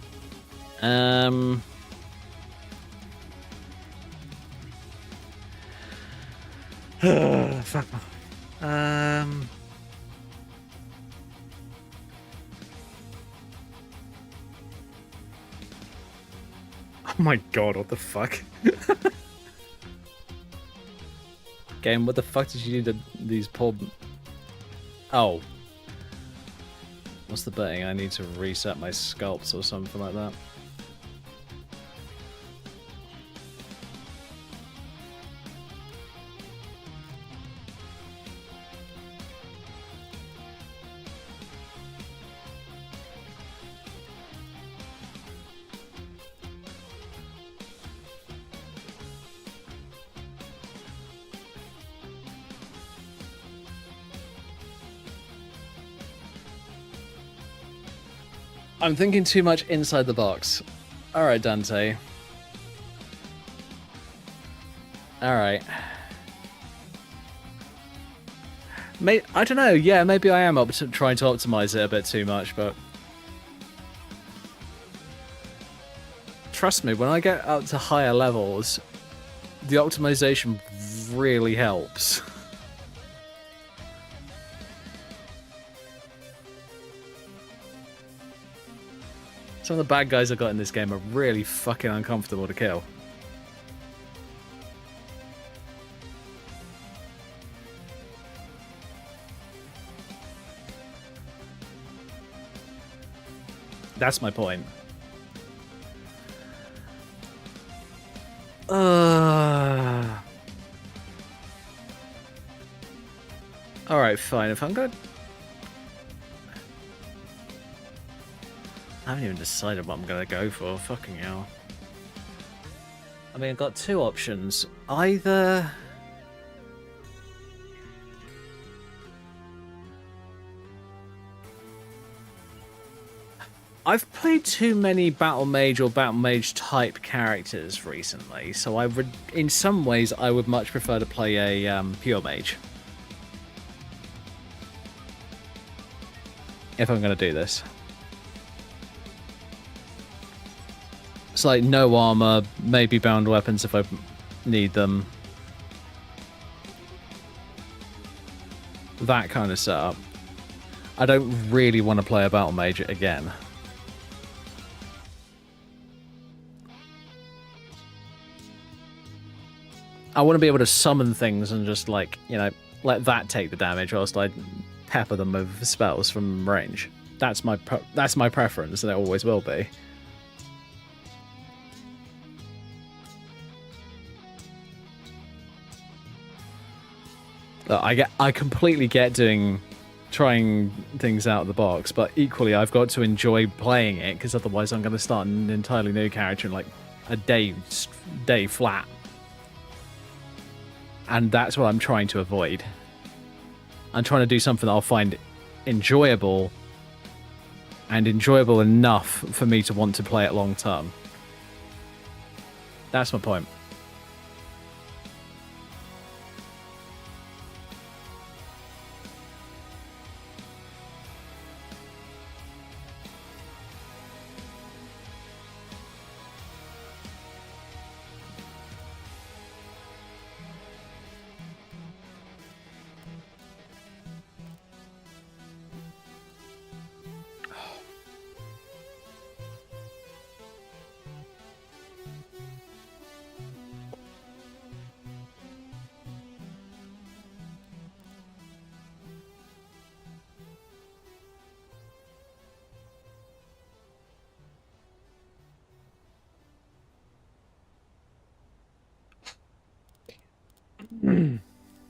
Fuck. Oh my god, what the fuck? Game, what the fuck did you do to these poor... Oh. What's the betting? I need to reset my sculpts or something like that. I'm thinking too much inside the box. Alright, Dante. Alright. I don't know, yeah, maybe I am trying to optimize it a bit too much, but... Trust me, when I get up to higher levels, the optimization really helps. Some of the bad guys I got in this game are really fucking uncomfortable to kill. That's my point. Alright, fine. If I'm gonna... I haven't even decided what I'm gonna go for. Fucking hell. I mean, I've got two options. Either... I've played too many Battle Mage or Battle Mage type characters recently, so I would, in some ways, I would much prefer to play a Pure Mage. If I'm going to do this. It's like no armor, maybe bound weapons if I need them. That kind of setup. I don't really want to play a Battle Mage again. I want to be able to summon things and just, like, you know, let that take the damage whilst I pepper them with spells from range. That's my preference, and it always will be. Look, I completely get trying things out of the box, but equally I've got to enjoy playing it, because otherwise I'm going to start an entirely new character in like a day flat. And that's what I'm trying to avoid. I'm trying to do something that I'll find enjoyable, and enjoyable enough for me to want to play it long term. That's my point.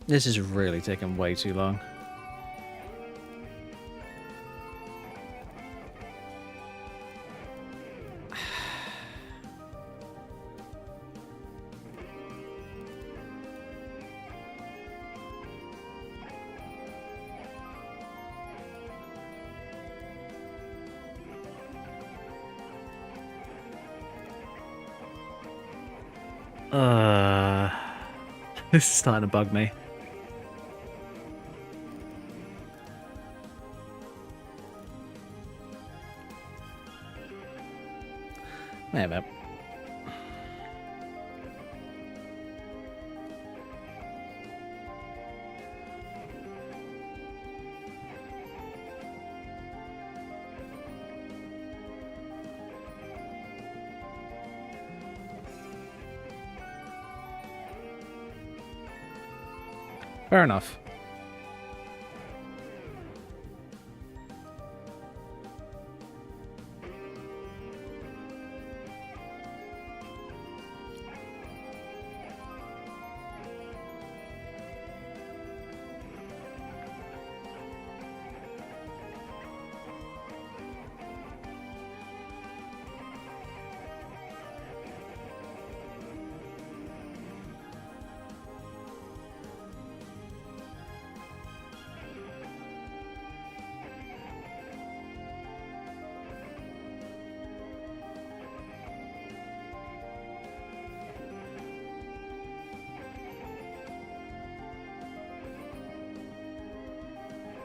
This is really taking way too long. This is starting to bug me. Wait a minute. Fair enough.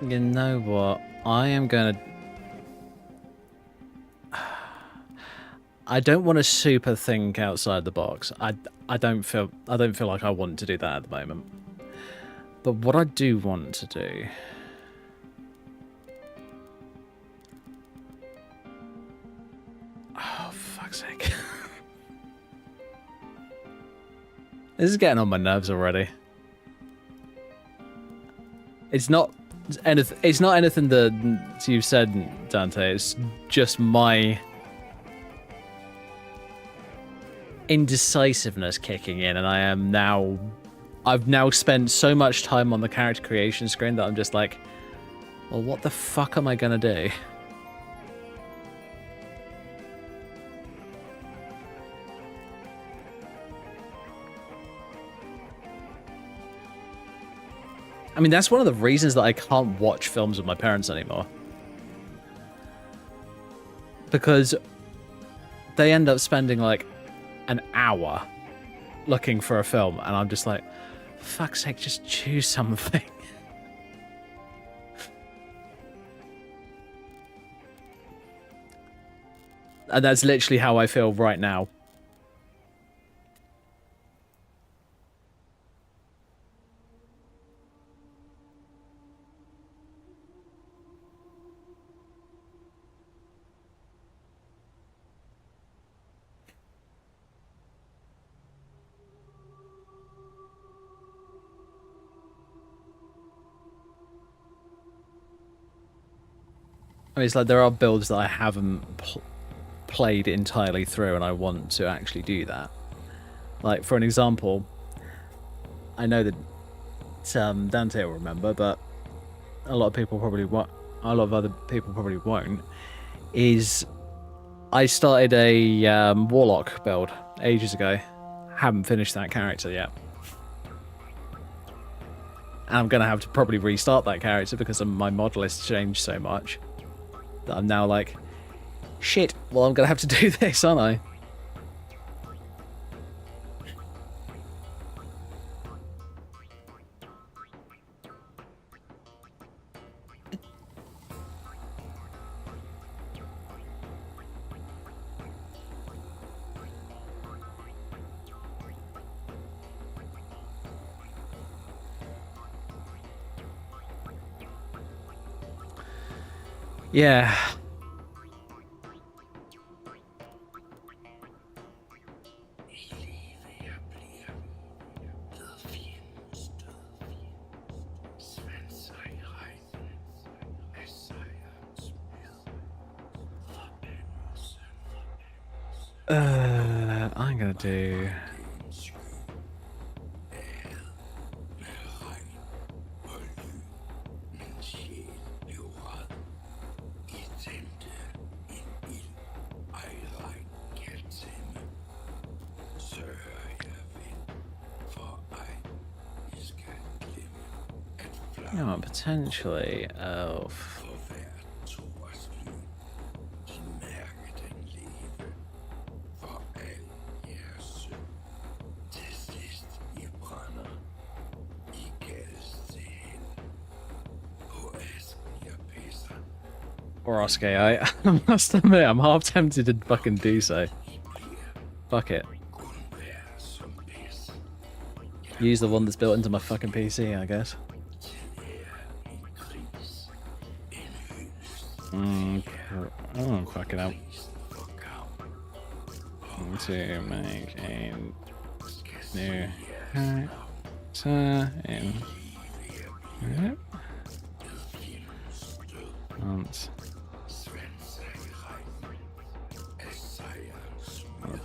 You know what? I am gonna... I don't want to super think outside the box. I don't feel like I want to do that at the moment. But what I do want to do... fuck's sake. This is getting on my nerves already. It's not anything. It's not anything that you've said, Dante. It's just my indecisiveness kicking in, and I've now spent so much time on the character creation screen that I'm just like, well, what the fuck am I gonna do? I mean, that's one of the reasons that I can't watch films with my parents anymore. Because they end up spending like an hour looking for a film, and I'm just like, for fuck's sake, just choose something. And that's literally how I feel right now. I mean, it's like there are builds that I haven't played entirely through, and I want to actually do that. Like, for an example, I know that Dante will remember, but a lot of people probably won't. A lot of other people probably won't. Is I started a Warlock build ages ago. Haven't finished that character yet. And I'm going to have to probably restart that character because my model has changed so much that I'm now like, shit, well, I'm going to have to do this, aren't I? Yeah. I'm gonna do. Yeah, potentially. Oh. Or Oscar, I must admit, I'm half tempted to fucking do so. Fuck it. Use the one that's built into my fucking PC, I guess. Oh, fuck it up. To make a new character in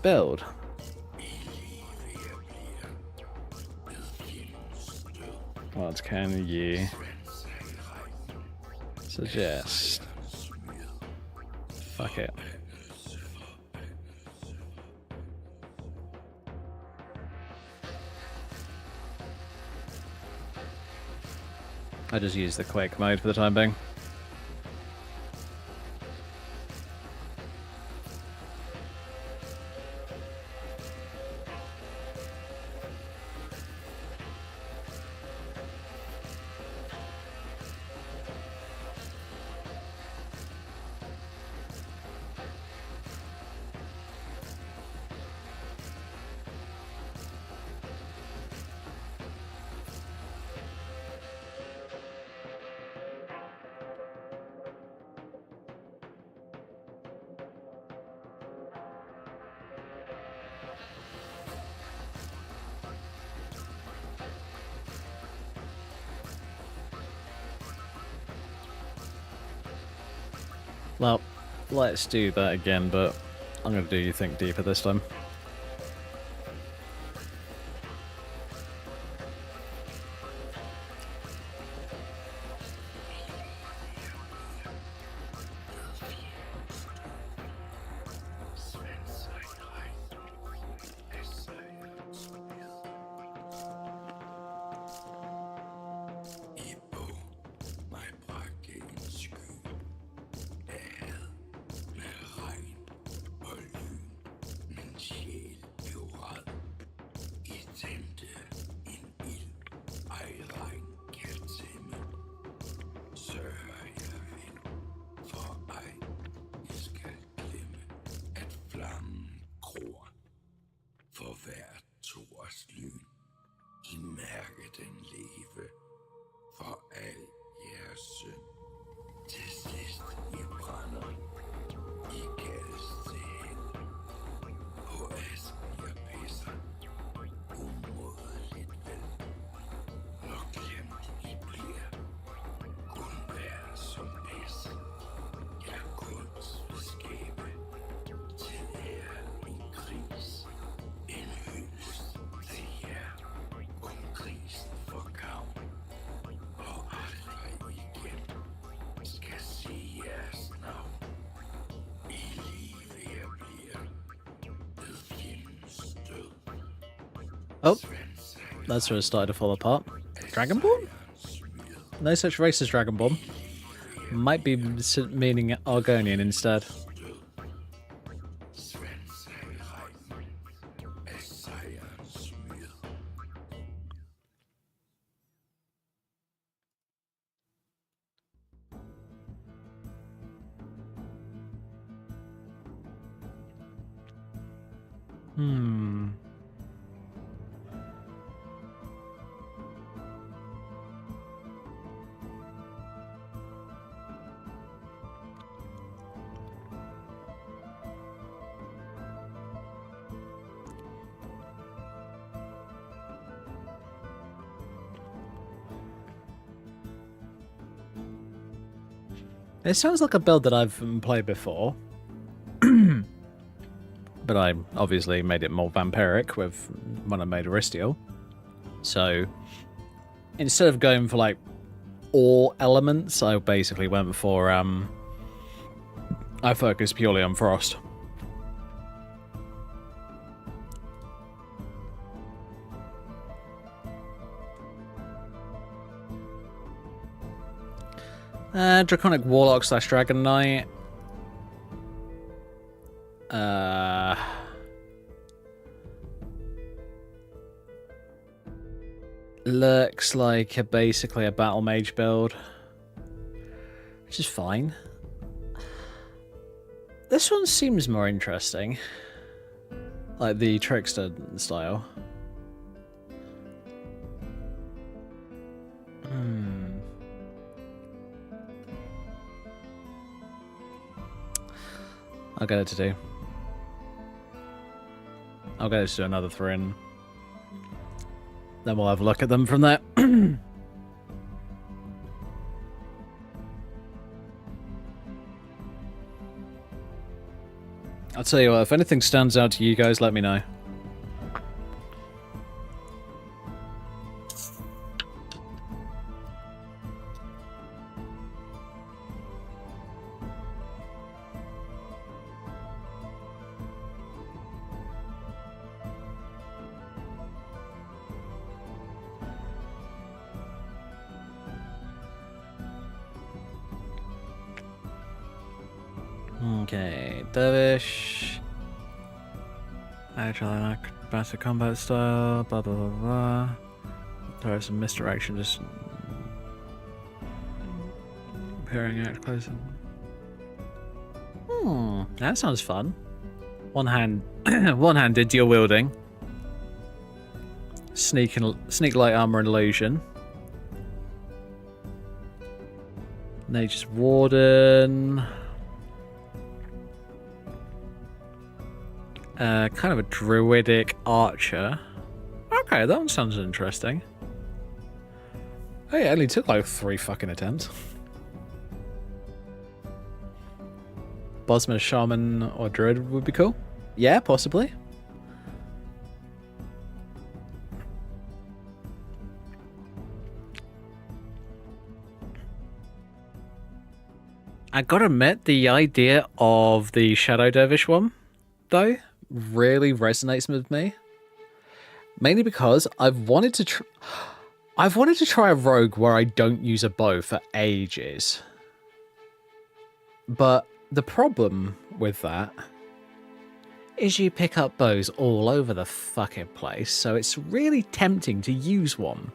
build. What can you suggest? Fuck it. I just use the quick mode for the time being. Well, let's do that again, but I'm going to do You Think Deeper this time. Oh, that's where it started to fall apart. Dragonborn? No such race as Dragonborn. Might be meaning Argonian instead. It sounds like a build that I've played before. But I obviously made it more vampiric with when I made Aristiel. So instead of going for like all elements, I basically went for I focused purely on Frost. Draconic Warlock / Dragon Knight. Looks like basically a Battle Mage build, which is fine. This one seems more interesting, like the Trickster style. I'll get it to do. I'll get it to do another Thrin. Then we'll have a look at them from there. I'll tell you what, if anything stands out to you guys, let me know. Okay, Dervish. Actually, like better combat style, blah blah blah blah. There is some misdirection just appearing out closer. That sounds fun. One handed dual wielding. Sneak light armor and illusion. Nature's Warden. Kind of a druidic archer. Okay, that one sounds interesting. Hey, it only took like 3 fucking attempts. Bosman, Shaman, or Druid would be cool. Yeah, possibly. I gotta admit, the idea of the Shadow Dervish one, though, really resonates with me. Mainly because I've wanted to try a rogue where I don't use a bow for ages. But the problem with that is you pick up bows all over the fucking place, so it's really tempting to use one.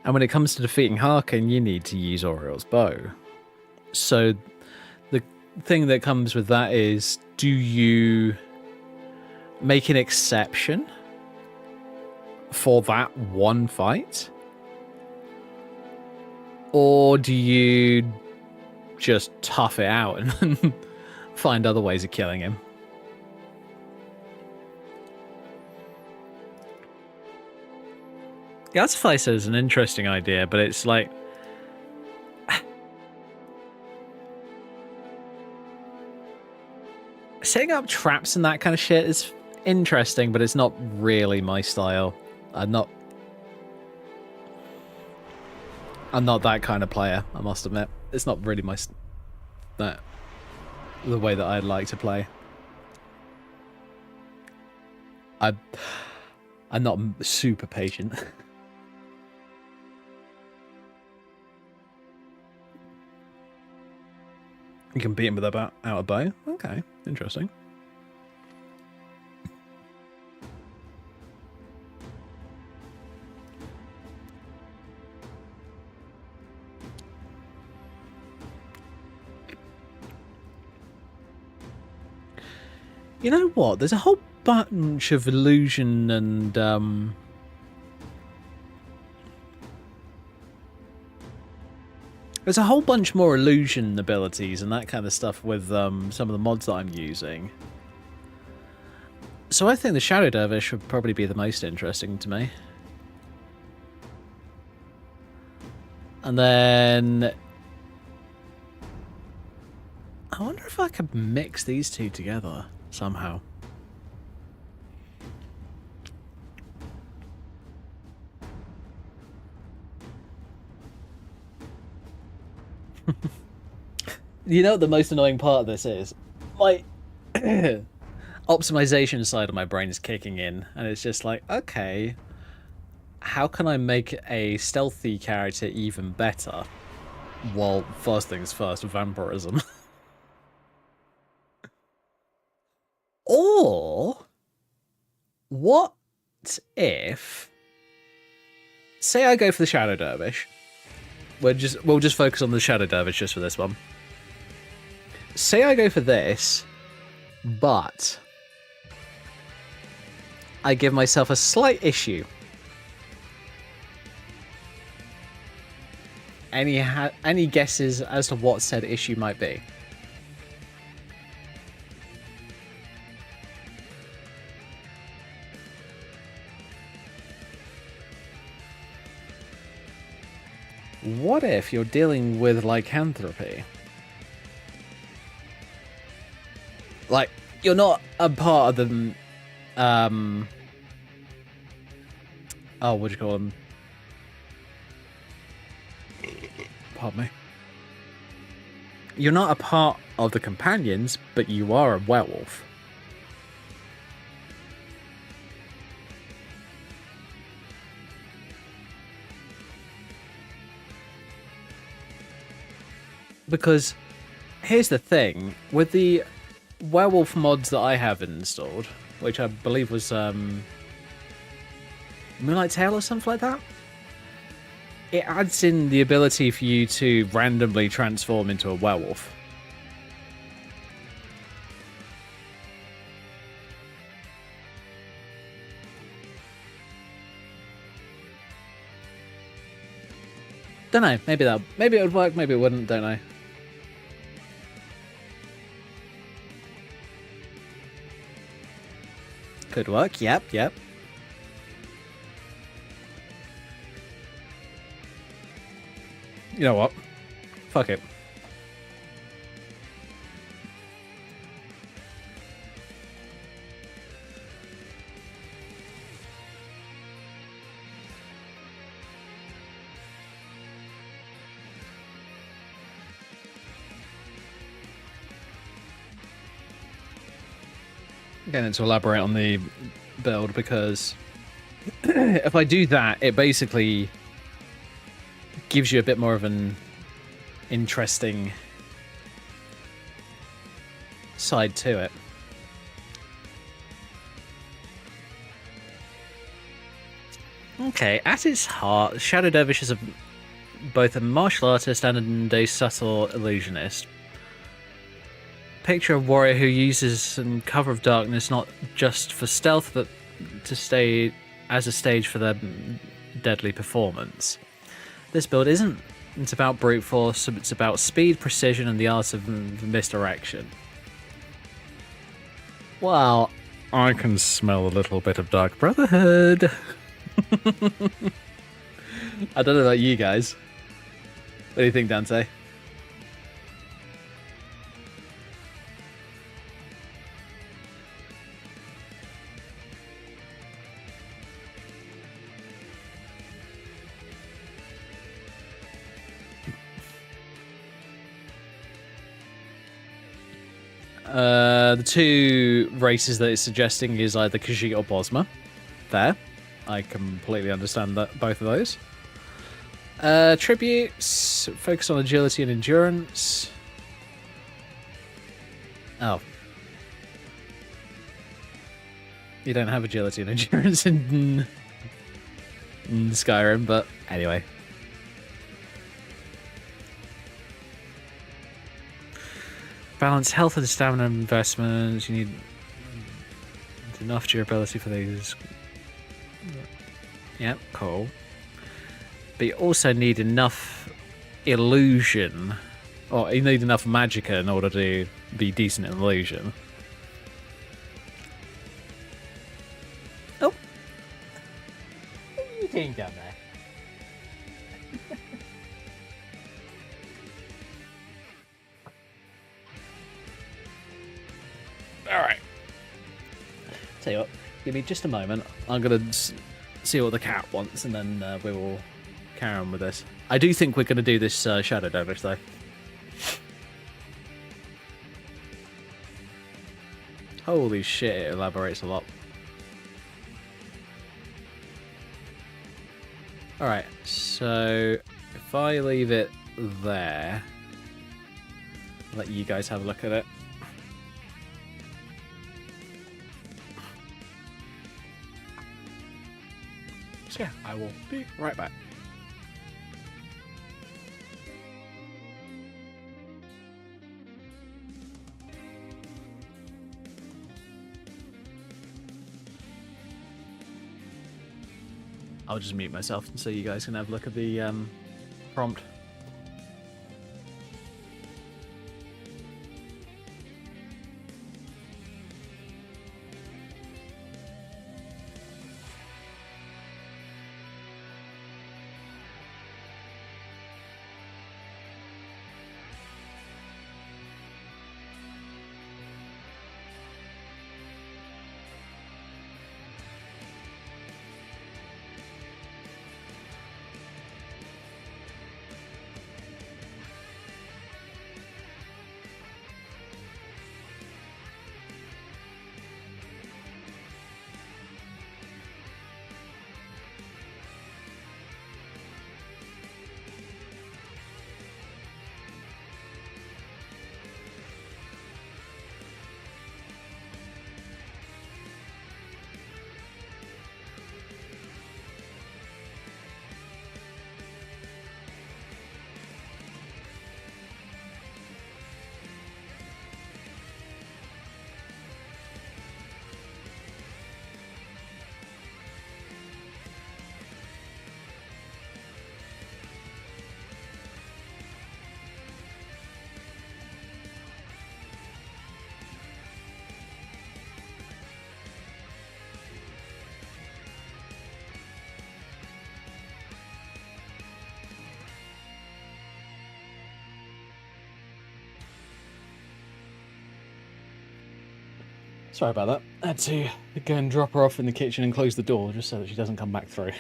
And when it comes to defeating Harkin, you need to use Oriel's bow. So the thing that comes with that is, do you make an exception for that one fight? Or do you just tough it out and find other ways of killing him? Gasfighter is an interesting idea, but it's like... setting up traps and that kind of shit is interesting, but it's not really my style. I'm not that kind of player, I must admit. It's not really the way that I'd like to play. I'm not super patient. You can beat him with out a bow? Okay, interesting. You know what? There's a whole bunch of illusion and there's a whole bunch more illusion abilities and that kind of stuff with some of the mods that I'm using. So I think the Shadow Dervish would probably be the most interesting to me. And then I wonder if I could mix these two together somehow. You know what the most annoying part of this is? My optimization side of my brain is kicking in, and it's just like, okay, how can I make a stealthy character even better? Well, first things first, vampirism. Or what if, say I go for the Shadow Dervish. We'll just focus on the Shadow Dervish just for this one. Say I go for this, but I give myself a slight issue. Any guesses as to what said issue might be? What if you're dealing with lycanthropy? Like, you're not a part of the... oh, what do you call them? Pardon me. You're not a part of the companions, but you are a werewolf. Because here's the thing, with the werewolf mods that I have installed, which I believe was Moonlight Tale or something like that, it adds in the ability for you to randomly transform into a werewolf. Don't know, maybe it would work, maybe it wouldn't, don't know. Could work, yep. You know what? Fuck it. Again, to elaborate on the build, because if I do that, it basically gives you a bit more of an interesting side to it. Okay, at its heart, Shadow Dervish is both a martial artist and a subtle illusionist. Picture a warrior who uses some cover of darkness not just for stealth, but to stay as a stage for their deadly performance. This build it's about brute force, it's about speed, precision, and the art of misdirection. Well, I can smell a little bit of Dark Brotherhood. I don't know about you guys. What do you think, Dante? The two races that it's suggesting is either Khajiit or Bosma. Fair. I completely understand that both of those. Tributes, focus on agility and endurance. Oh. You don't have agility and endurance in Skyrim, but anyway. Balance health and stamina investments. You need enough durability for these. Yep, cool. But you also need enough illusion, or you need enough magicka in order to be decent in illusion. Oh, what are you doing down there? All right. Tell you what, give me just a moment. I'm gonna see what the cat wants, and then we will carry on with this. I do think we're gonna do this Shadow Dervish though. Holy shit! It elaborates a lot. All right, so if I leave it there, let you guys have a look at it. So yeah, I will be right back. I'll just mute myself so you guys can have a look at the prompt. Sorry about that. I had to go and drop her off in the kitchen and close the door just so that she doesn't come back through.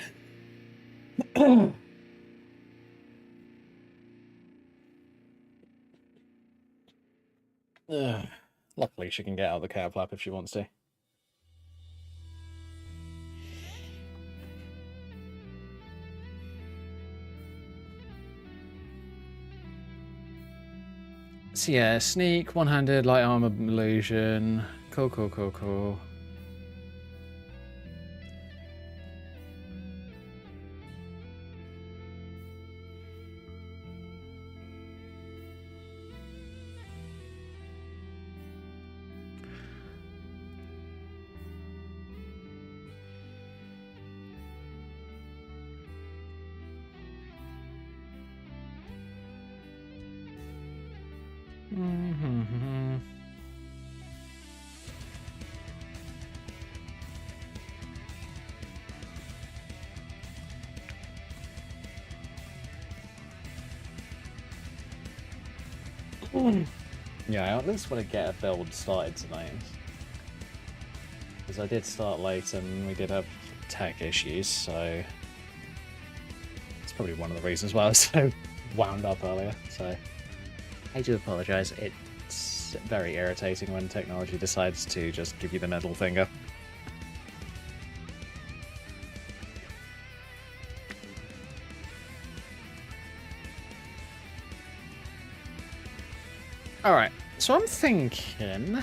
Luckily, she can get out of the cow flap if she wants to. So yeah, sneak, one-handed, light armor illusion. Cool, cool, cool, cool. Mm-hmm. Yeah, I at least want to get a build started tonight. Because I did start late and we did have tech issues, so it's probably one of the reasons why I was so wound up earlier. So I do apologise. It's very irritating when technology decides to just give you the middle finger. Alright, so I'm thinking...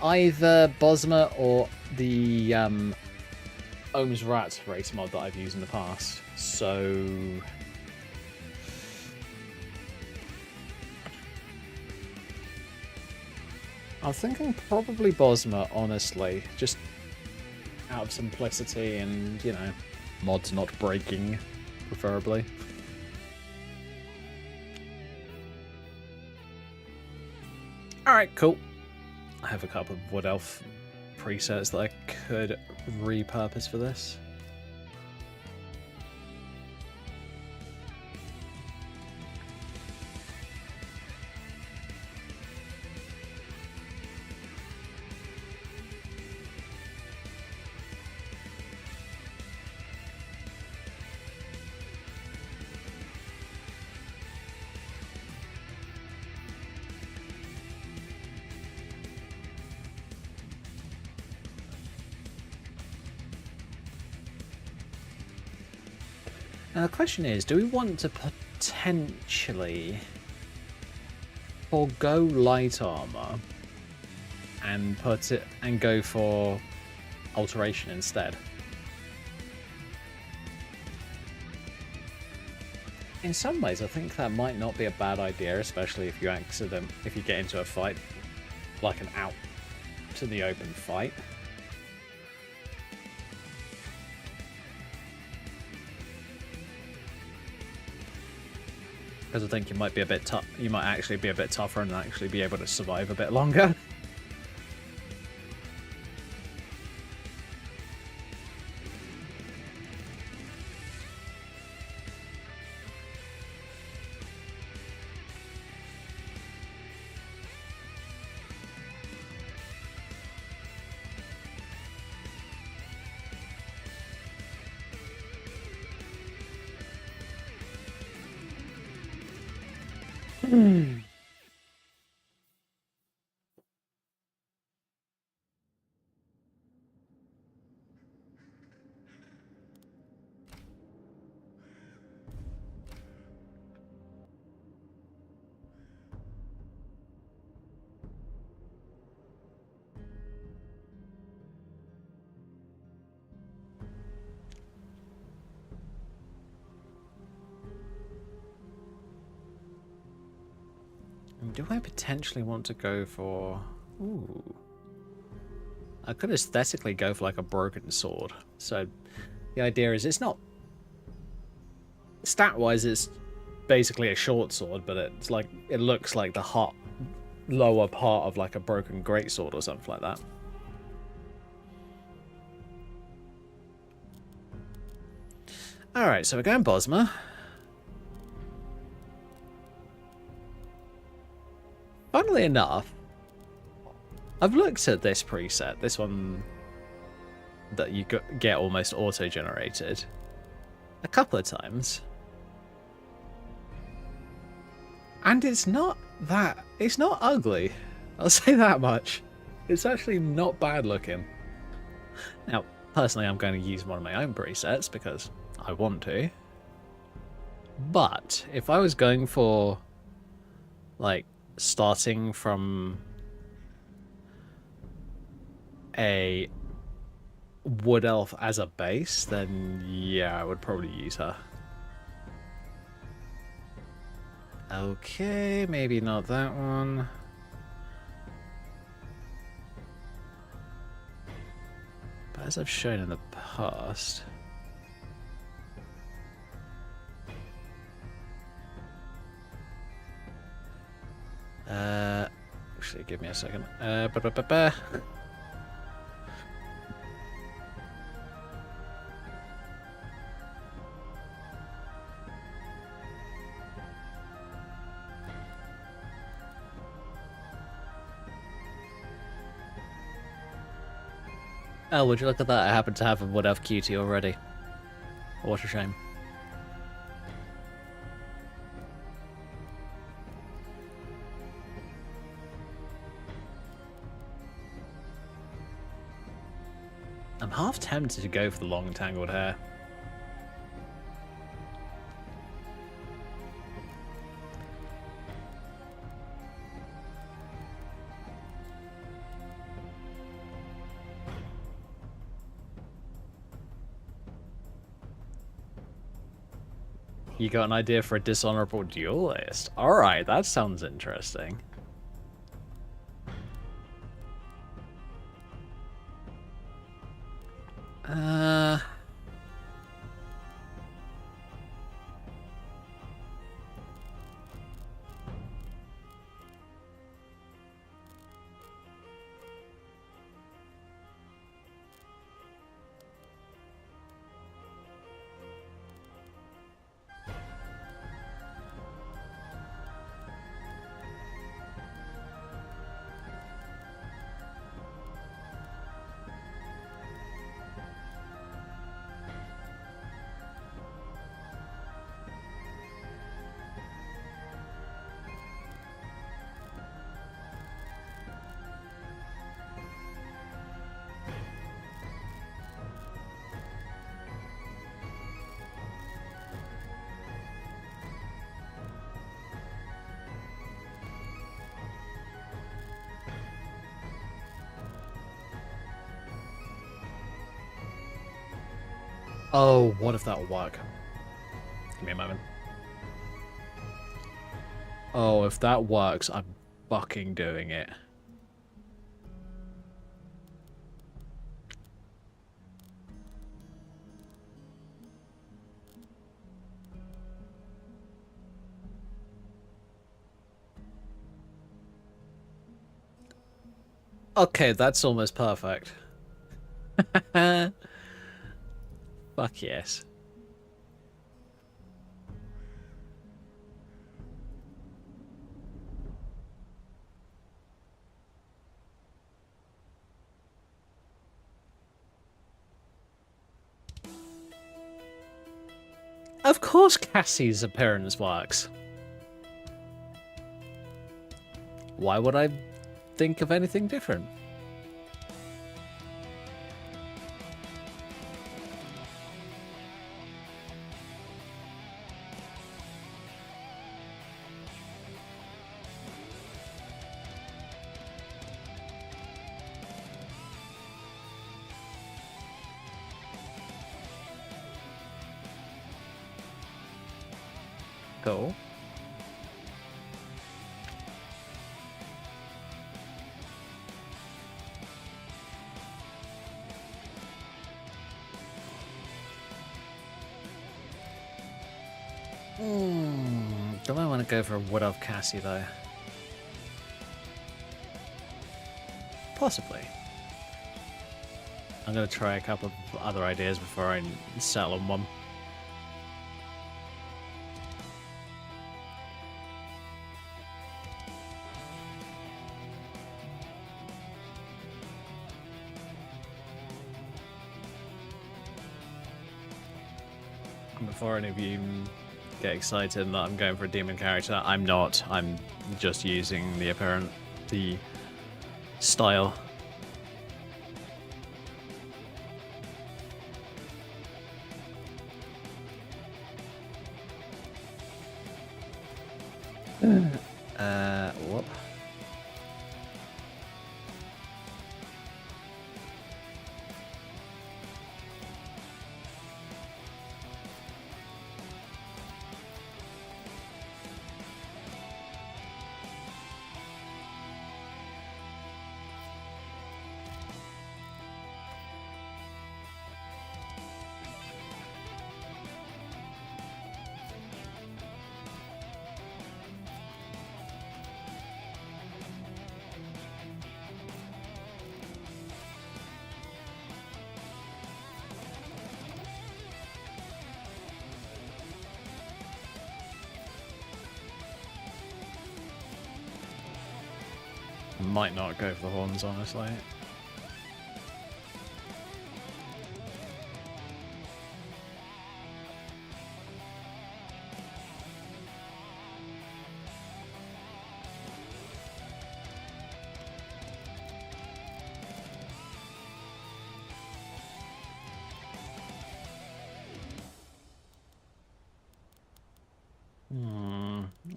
either Bosma or the Ohm's Rat race mod that I've used in the past. So... I'm thinking probably Bosma, honestly. Just out of simplicity and, you know, mods not breaking, preferably. Alright, cool. I have a couple of Wood Elf presets that I could repurpose for this. Now the question is, do we want to potentially forgo light armor and put it and go for alteration instead? In some ways, I think that might not be a bad idea, especially if you get into a fight, like an out to the open fight. Because I think you might be a bit tough. You might actually be a bit tougher and actually be able to survive a bit longer. Do I potentially want to go for... Ooh. I could aesthetically go for like a broken sword. So the idea is it's not... Stat-wise, it's basically a short sword, but it's like it looks like the lower part of like a broken greatsword or something like that. Alright, so we're going Bosma. Funnily enough, I've looked at this preset, this one that you get almost auto-generated, a couple of times. And it's not ugly. I'll say that much. It's actually not bad looking. Now, personally, I'm going to use one of my own presets because I want to. But if I was going for, like, starting from a wood elf as a base, then yeah, I would probably use her. Okay, maybe not that one. But as I've shown in the past... actually, give me a second. Oh, would you look at that? I happen to have a wood elf cutie already. What a shame. I'm half tempted to go for the long tangled hair. You got an idea for a dishonorable duelist? Alright, that sounds interesting. Oh, what if that'll work? Give me a moment. Oh, if that works, I'm fucking doing it. Okay, that's almost perfect. Fuck yes. Of course Cassie's appearance works. Why would I think of anything different? Cool. Do I want to go for a Wood Elf Cassie though? Possibly. I'm going to try a couple of other ideas before I settle on one. Before any of you get excited that I'm going for a demon character, I'm not. I'm just using the style. Whoop. Might not go for the horns, honestly.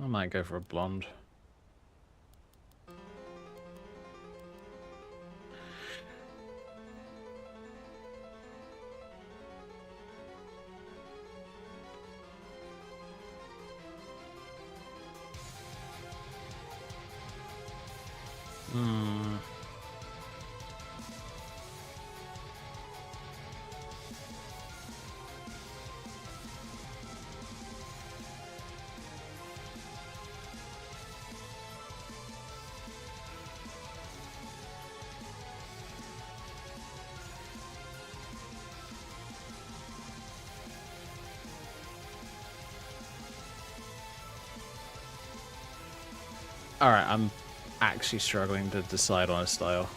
I might go for a blonde. Alright, I'm actually struggling to decide on a style.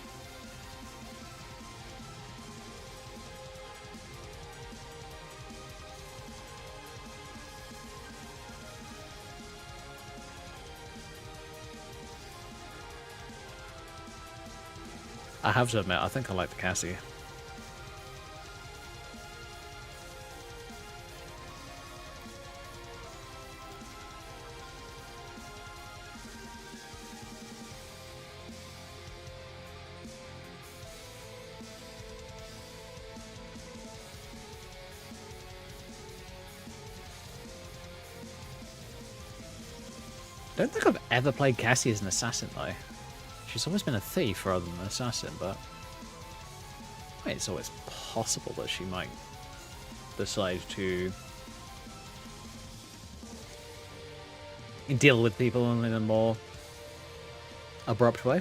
I have to admit, I think I like the Cassie. I don't think I've ever played Cassie as an assassin, though. She's always been a thief rather than an assassin, but it's always possible that she might decide to deal with people in a more abrupt way.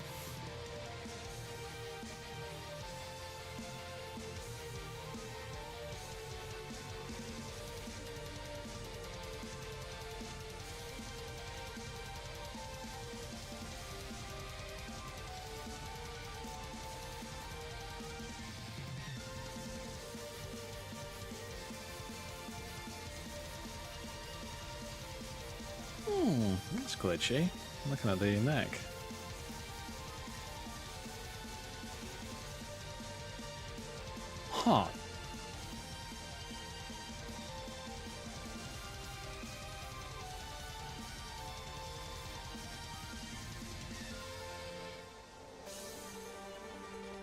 That's glitchy. I'm looking at the neck. Huh.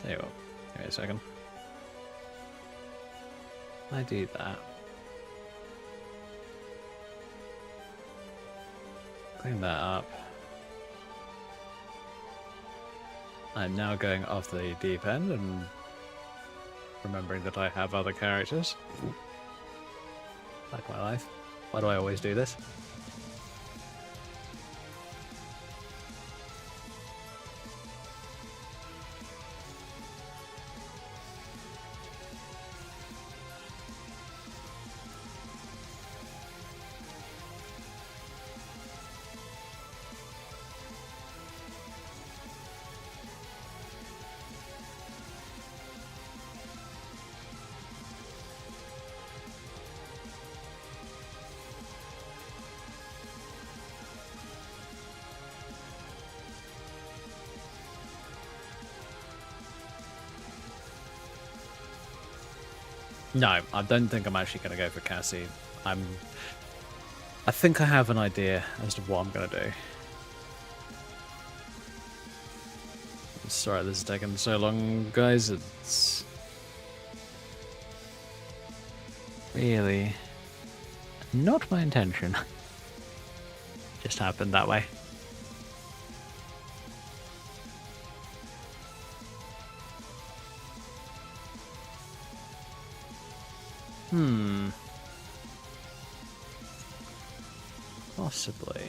There you go. Give me a second. I do that. Clean that up. I'm now going off the deep end and remembering that I have other characters. Like my life. Why do I always do this? No, I don't think I'm actually going to go for Cassie. I'm I think I have an idea as to what I'm going to do. Sorry this is taking so long, guys. It's really not my intention. Just happened that way. Possibly.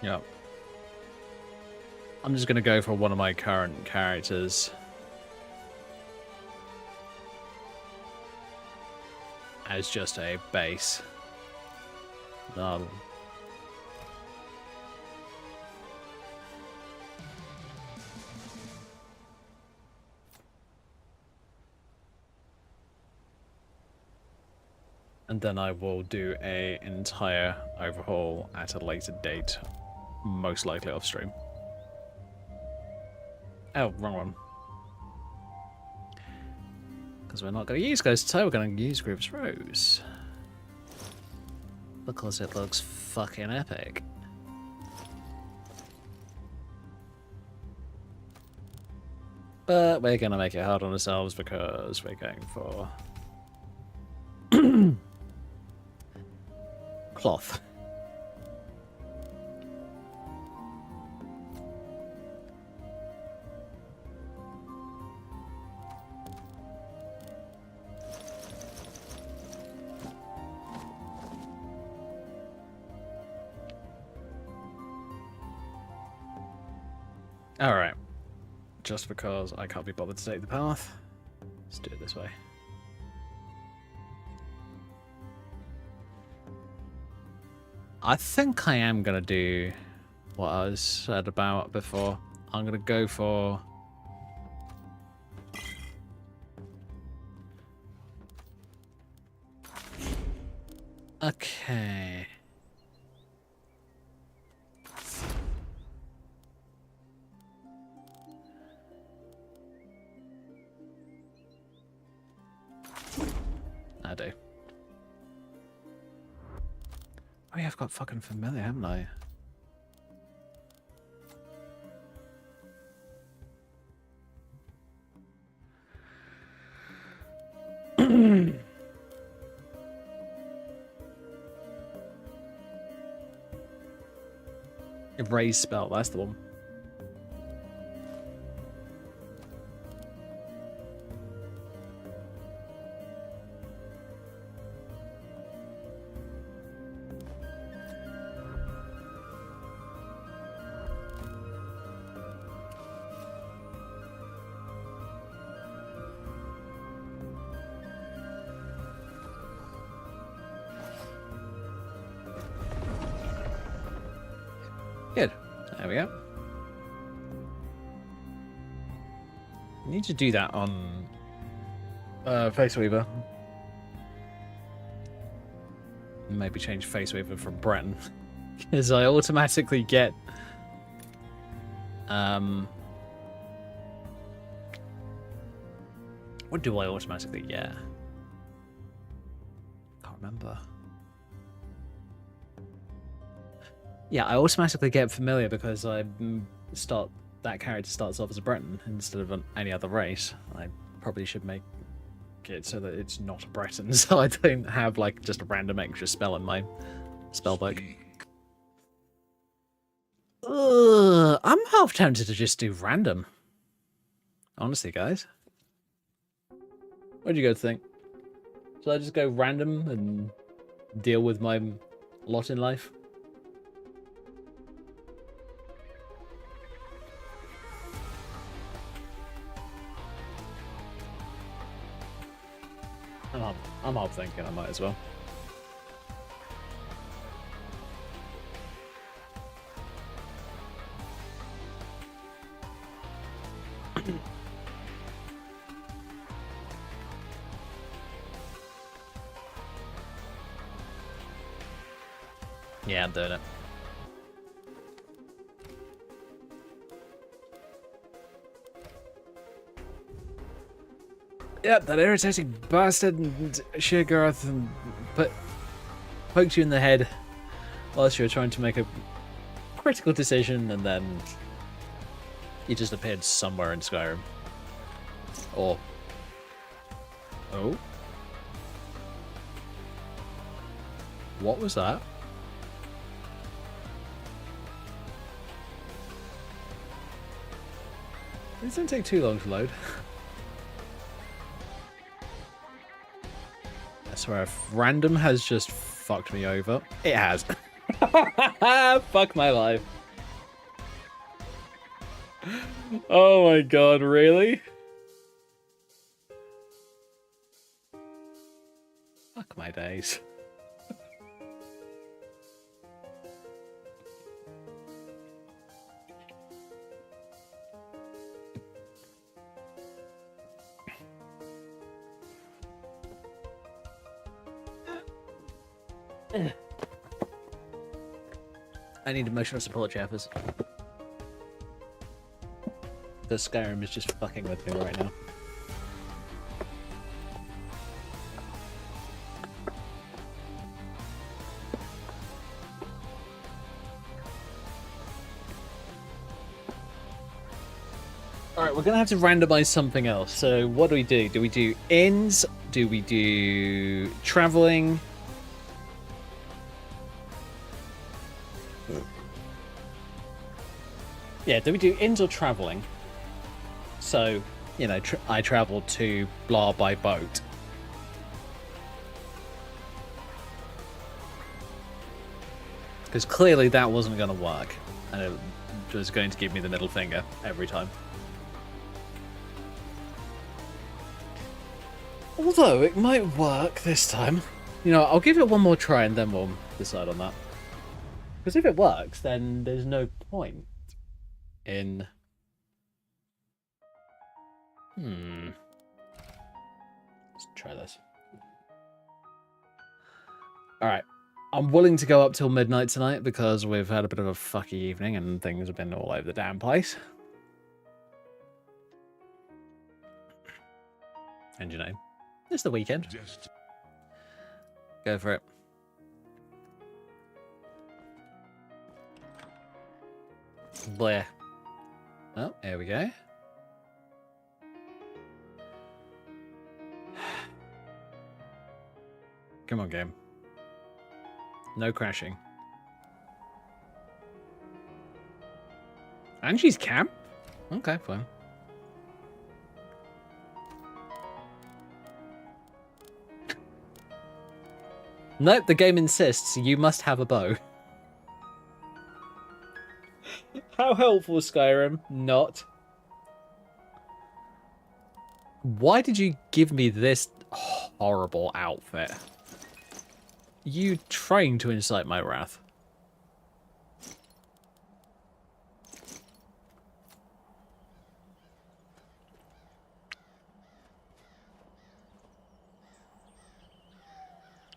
Yeah. I'm just going to go for one of my current characters. As just a base. And then I will do an entire overhaul at a later date. Most likely off stream. Oh, wrong one. Because we're not going to use Ghost Toe, we're going to use Grievous Rose. Because it looks fucking epic. But we're going to make it hard on ourselves because we're going for cloth. Alright. Just because I can't be bothered to take the path, let's do it this way. I think I am going to do what I was said about before. I'm going to go for... Okay. I do. Oh yeah, I've got fucking familiar, haven't I? Erase spell, that's the one. Good. There we go. I need to do that on Face Weaver. Maybe change Face Weaver from Breton. Because I automatically get what do I automatically get? Can't remember. Yeah, I automatically get familiar because that character starts off as a Breton instead of any other race. I probably should make it so that it's not a Breton, so I don't have like just a random extra spell in my spellbook. I'm half tempted to just do random. Honestly, guys. What do you guys think? Should I just go random and deal with my lot in life? I'm half thinking I might as well. Yeah, I'm doing it. Yep, that irritating bastard and Sheargarth and poked you in the head whilst you were trying to make a critical decision, and then you just appeared somewhere in Skyrim. Or... Oh? What was that? It doesn't take too long to load. I swear, if random has just fucked me over, it has. Fuck my life. Oh my god, really? Fuck my days. I need emotional support, chappers. The Skyrim is just fucking with me right now. Alright, we're gonna have to randomize something else. So what do we do? Do we do inns? Do we do traveling? Yeah, do we do inns or traveling? So, you know, I traveled to blah by boat. Because clearly that wasn't going to work. And it was going to give me the middle finger every time. Although, it might work this time. You know, I'll give it one more try and then we'll decide on that. Because if it works, then there's no point in... Let's try this. Alright. I'm willing to go up till midnight tonight because we've had a bit of a fucky evening and things have been all over the damn place. And you know, it's the weekend. Go for it. Blair. Oh, here we go. Come on, game. No crashing. And she's camp? Okay, fine. Nope, the game insists you must have a bow. How helpful, Skyrim? Not. Why did you give me this horrible outfit? You trying to incite my wrath?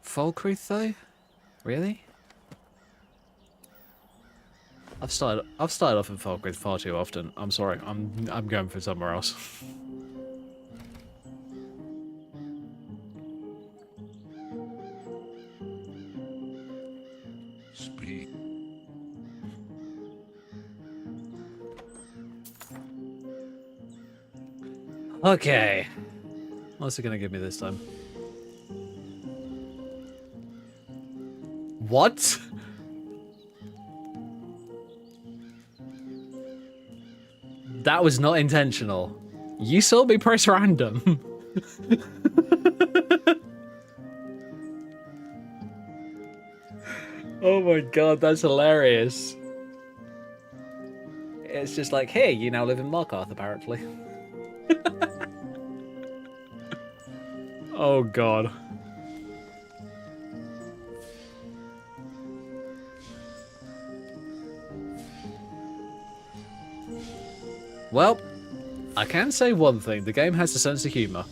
Falkreath, though? Really? I've started off in Falkreath far too often. I'm sorry. I'm going for somewhere else. Speak. Okay. What's it gonna give me this time? What? That was not intentional. You saw me press random. Oh my god, that's hilarious. It's just like, hey, you now live in Markarth, apparently. Oh god. Well, I can say one thing. The game has a sense of humour.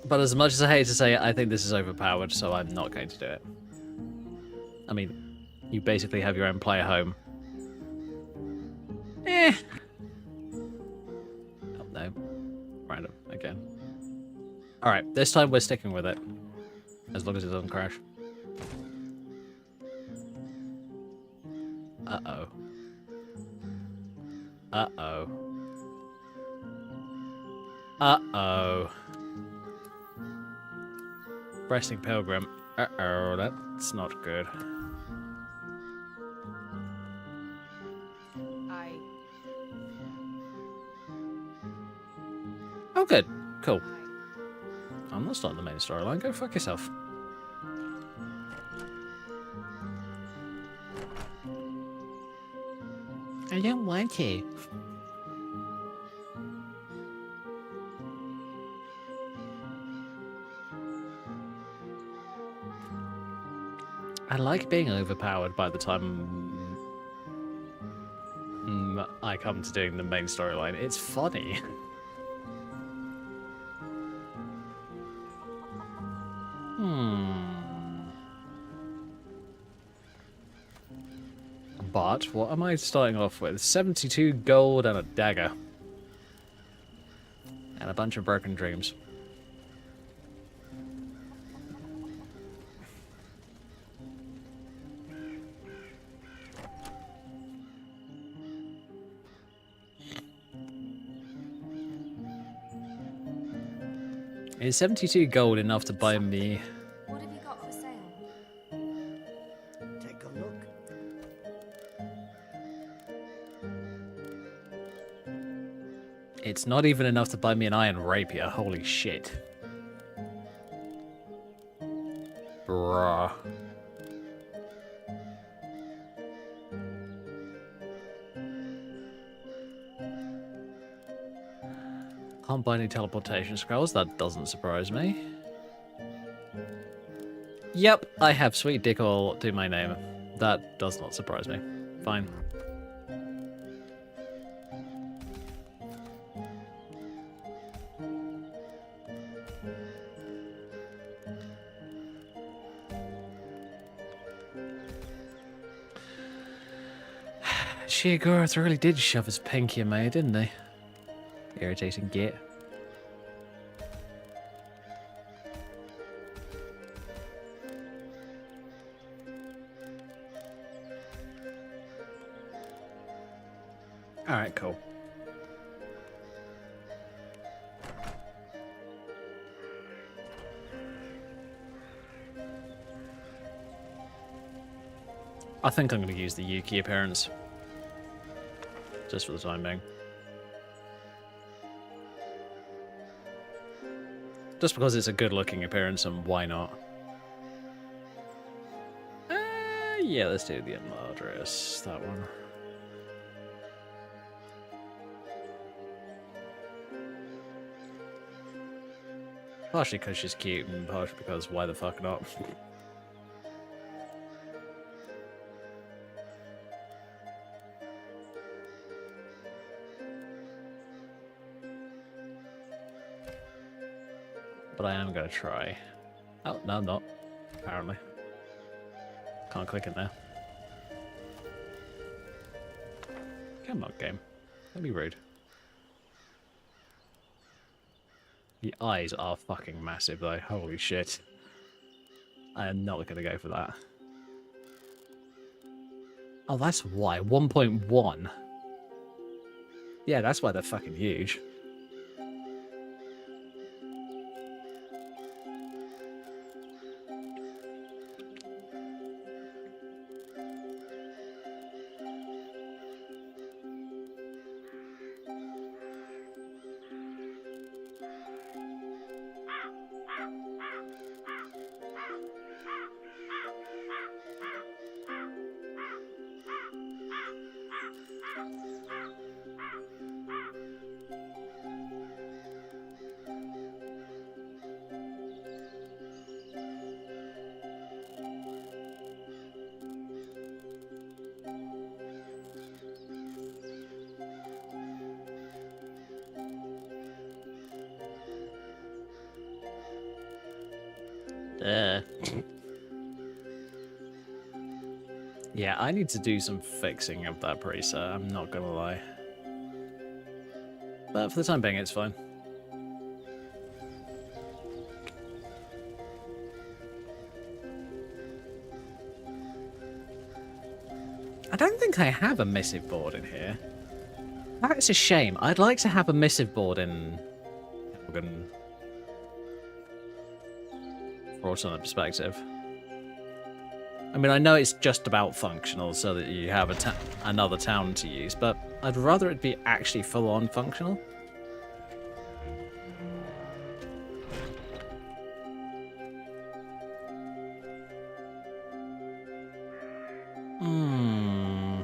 But as much as I hate to say it, I think this is overpowered, so I'm not going to do it. I mean, you basically have your own player home. Eh. Oh, no. Random, again. Alright, this time we're sticking with it. As long as it doesn't crash. Uh-oh. Uh-oh. Uh-oh. Resting Pilgrim. Uh-oh, that's not good. Oh, good. Cool. I'm not starting the main storyline. Go fuck yourself. I don't want to. I like being overpowered by the time I come to doing the main storyline. It's funny. But what am I starting off with? 72 gold and a dagger. And a bunch of broken dreams. Is 72 gold enough to buy me? What have you got for sale? Take a look. It's not even enough to buy me an iron rapier. Holy shit. Bruh. Can't buy any teleportation scrolls. That doesn't surprise me. Yep, I have sweet dick all to my name. That does not surprise me. Fine. Sheogorath really did shove his pinky in me, didn't he? Irritating git. Alright, cool. I think I'm going to use the Yuki appearance. Just for the time being. Just because it's a good looking appearance and why not? Yeah, let's do the Madras, that one. Partially because she's cute and partially because why the fuck not? But I am going to try. Oh, no, I'm not. Apparently. Can't click it now. Come on, game. Don't be rude. The eyes are fucking massive, though. Holy shit. I am not going to go for that. Oh, that's why. 1.1. Yeah, that's why they're fucking huge. Yeah, I need to do some fixing of that preset, I'm not gonna lie. But for the time being, it's fine. I don't think I have a missive board in here. That's a shame. I'd like to have a missive board in Elgin for alternate perspective. I mean, I know it's just about functional so that you have another town to use, but I'd rather it be actually full-on functional. Hmm.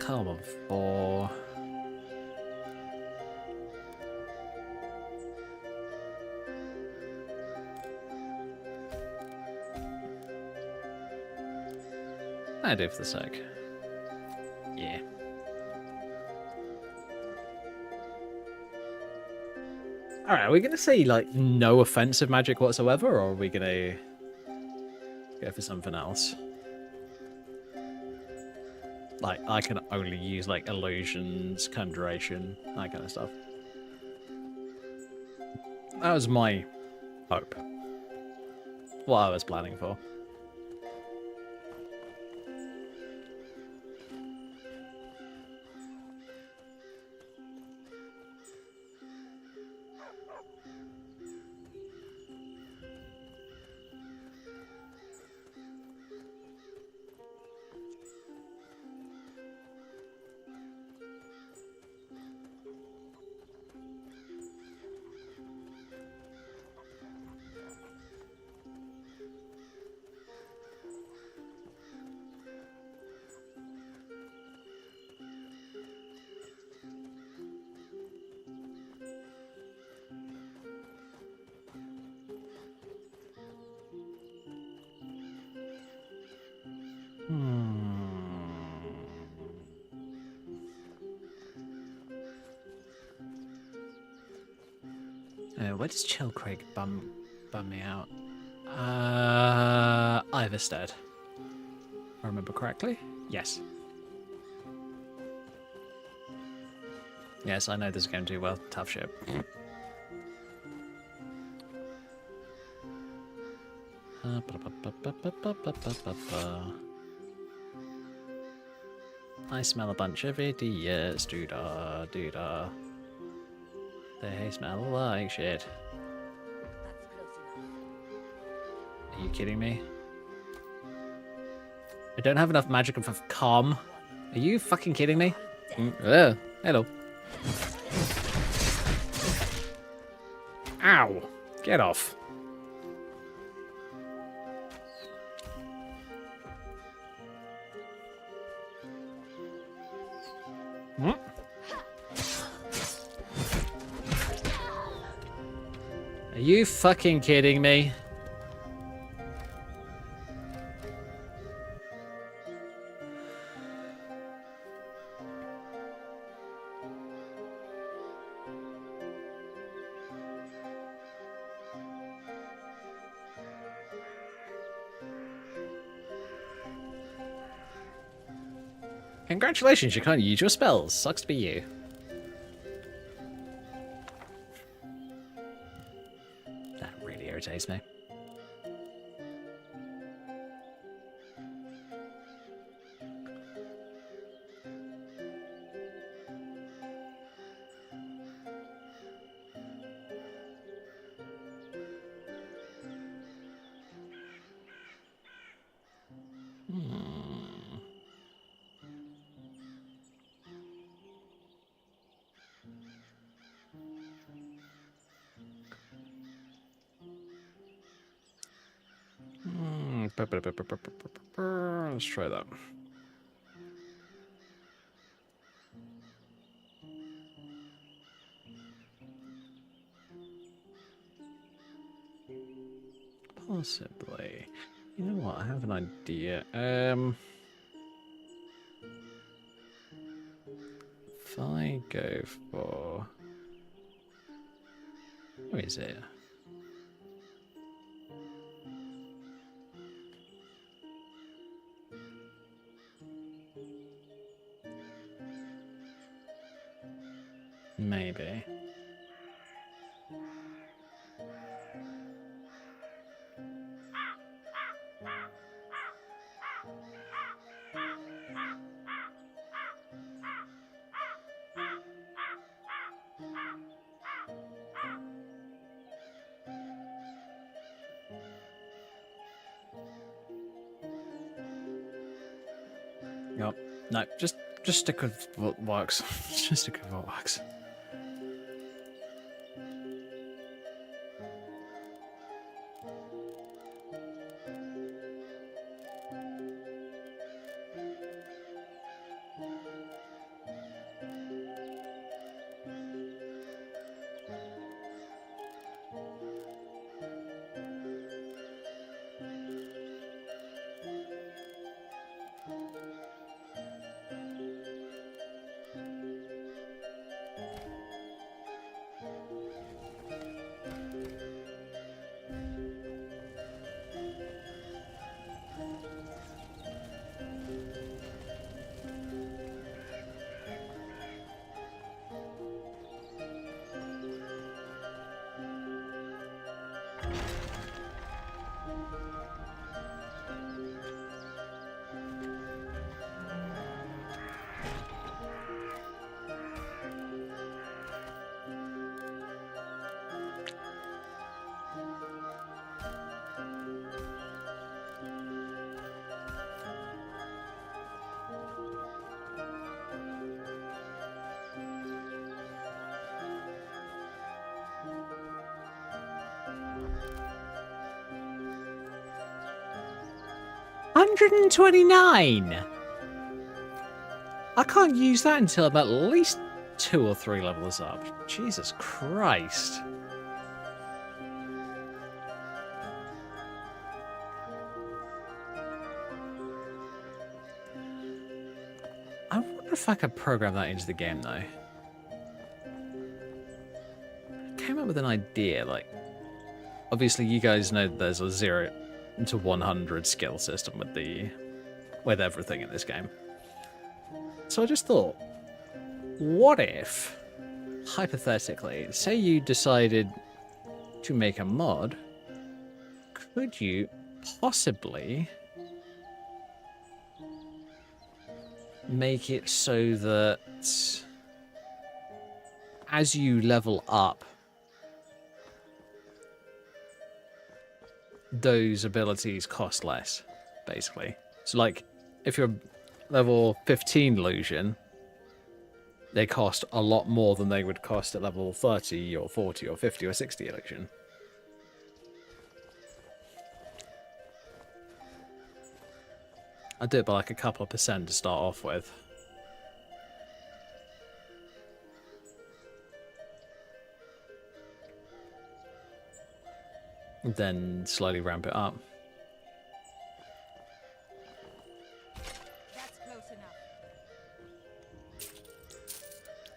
Carbon 4. I do for the sec. Yeah. Alright, are we gonna say, like, no offensive magic whatsoever, or are we gonna go for something else? Like, I can only use, like, illusions, conjuration, that kind of stuff. That was my hope. What I was planning for. Where does Chill Creek bum me out? Iverstead. If I remember correctly? Yes. Yes, I know this game too well. Tough shit. I smell a bunch of idiots. Doo-da, doo-da. They smell like shit. Are you kidding me? I don't have enough magic for calm. Are you fucking kidding me? Hello. Ow! Get off. What? Are you fucking kidding me? Congratulations, you can't use your spells. Sucks to be you. That really irritates me. Hmm. Let's try that. Possibly. You know what? I have an idea. If I go for... Where is it? Maybe. Nope. No, just stick with what works. Just stick with what works. $129. I can't use that until I'm at least 2 or 3 levels up. Jesus Christ. I wonder if I could program that into the game, though. I came up with an idea, like... Obviously, you guys know that there's a 0 to 100 skill system with everything in this game. So I just thought, what if, hypothetically, say you decided to make a mod, could you possibly make it so that as you level up, those abilities cost less, basically. So, like, if you're level 15 illusion, they cost a lot more than they would cost at level 30 or 40 or 50 or 60 illusion. I'd do it by like a couple of percent to start off with. Then slowly ramp it up. That's close enough.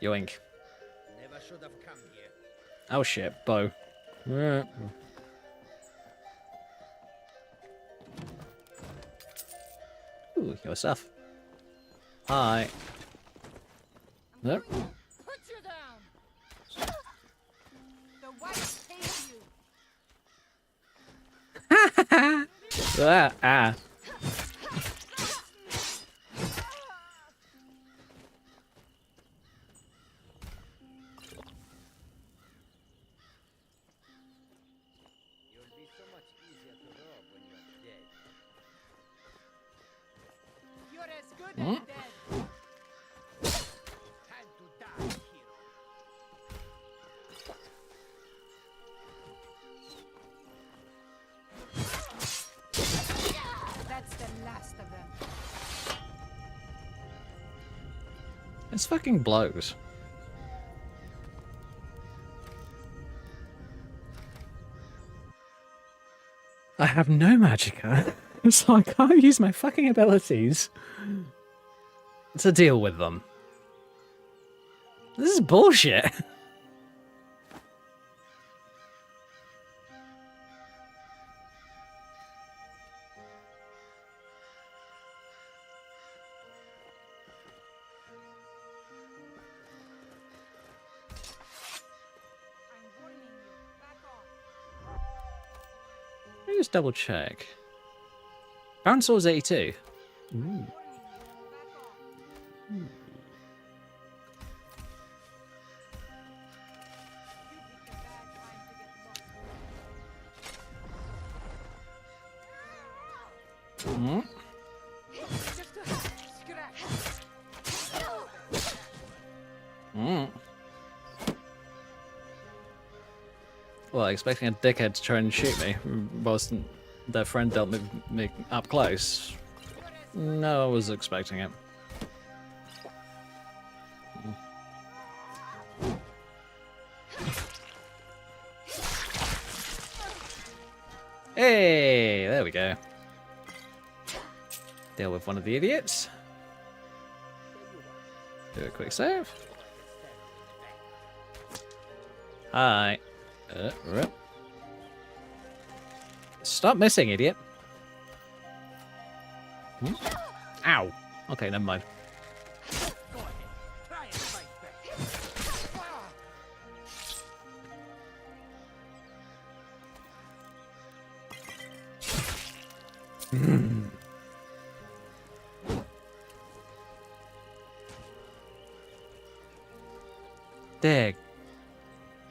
Yoink. Never should have come here. Oh shit, bow. Ooh, your stuff. Hi. Nope. Put you down. The whites hate you. Ah. You'll be so much easier to rob when you're dead. You're as good Hmm? as dead. Time to die, hero. This fucking blows. I have no magicka, so I can't use my fucking abilities to deal with them. This is bullshit. I'm warning you. Back off. Let me just double check. Baron Sword's 82. Ooh. Warning you. Back off. You picked a bad time to get lost. Mm. Just a scratch. Mm. Well, expecting a dickhead to try and shoot me whilst their friend dealt me up close. No, I was expecting it. Hey, there we go. Deal with one of the idiots. Do a quick save. Hi. Right. Stop missing, idiot. Hmm? Ow. Okay, never mind. Go ahead. Try and fight back. Dear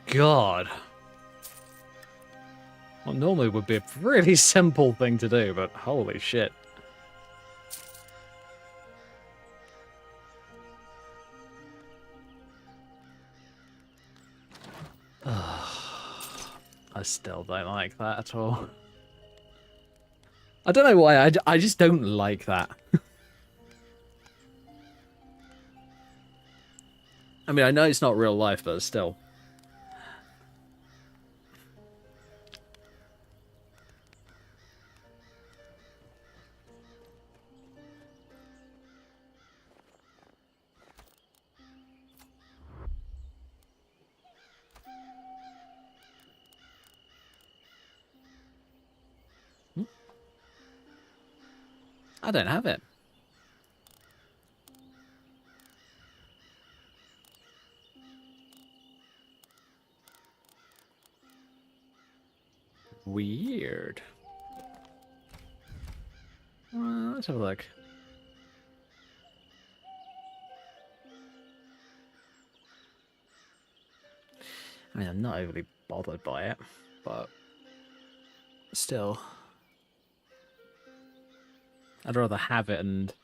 God. What normally would be a really simple thing to do, but holy shit. I still don't like that at all. I don't know why, I just don't like that. I mean, I know it's not real life, but still. I don't have it. Weird. Let's have a look. I mean, I'm not overly bothered by it, but still. I'd rather have it and...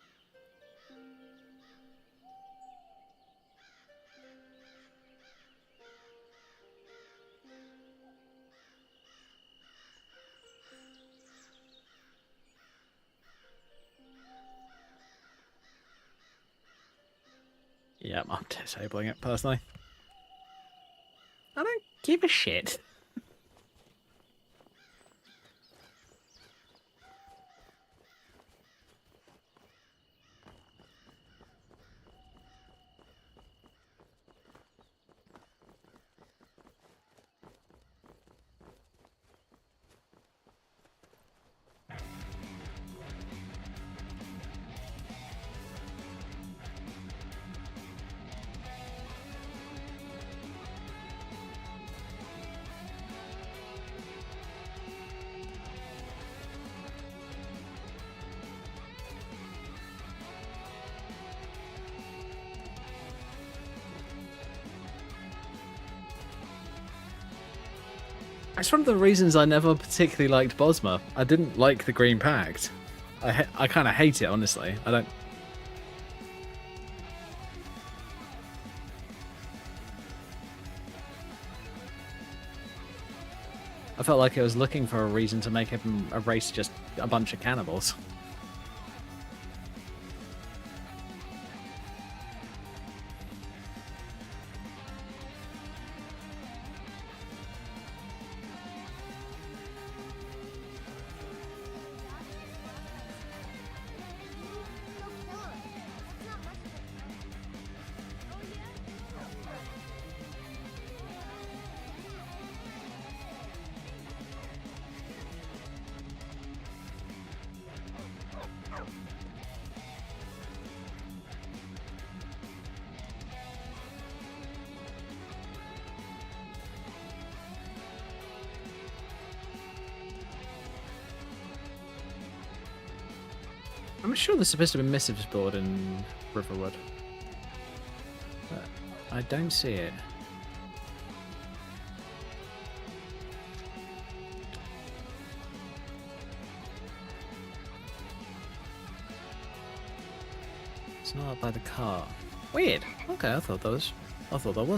Yeah, I'm disabling it personally. I don't give a shit. That's one of the reasons I never particularly liked Bosma. I didn't like the Green Pact. I kind of hate it, honestly. I don't... I felt like it was looking for a reason to make him a race just a bunch of cannibals. I'm sure there's supposed to be a missives board in Riverwood. But I don't see it. It's not up by the car. Weird. Okay, I thought there was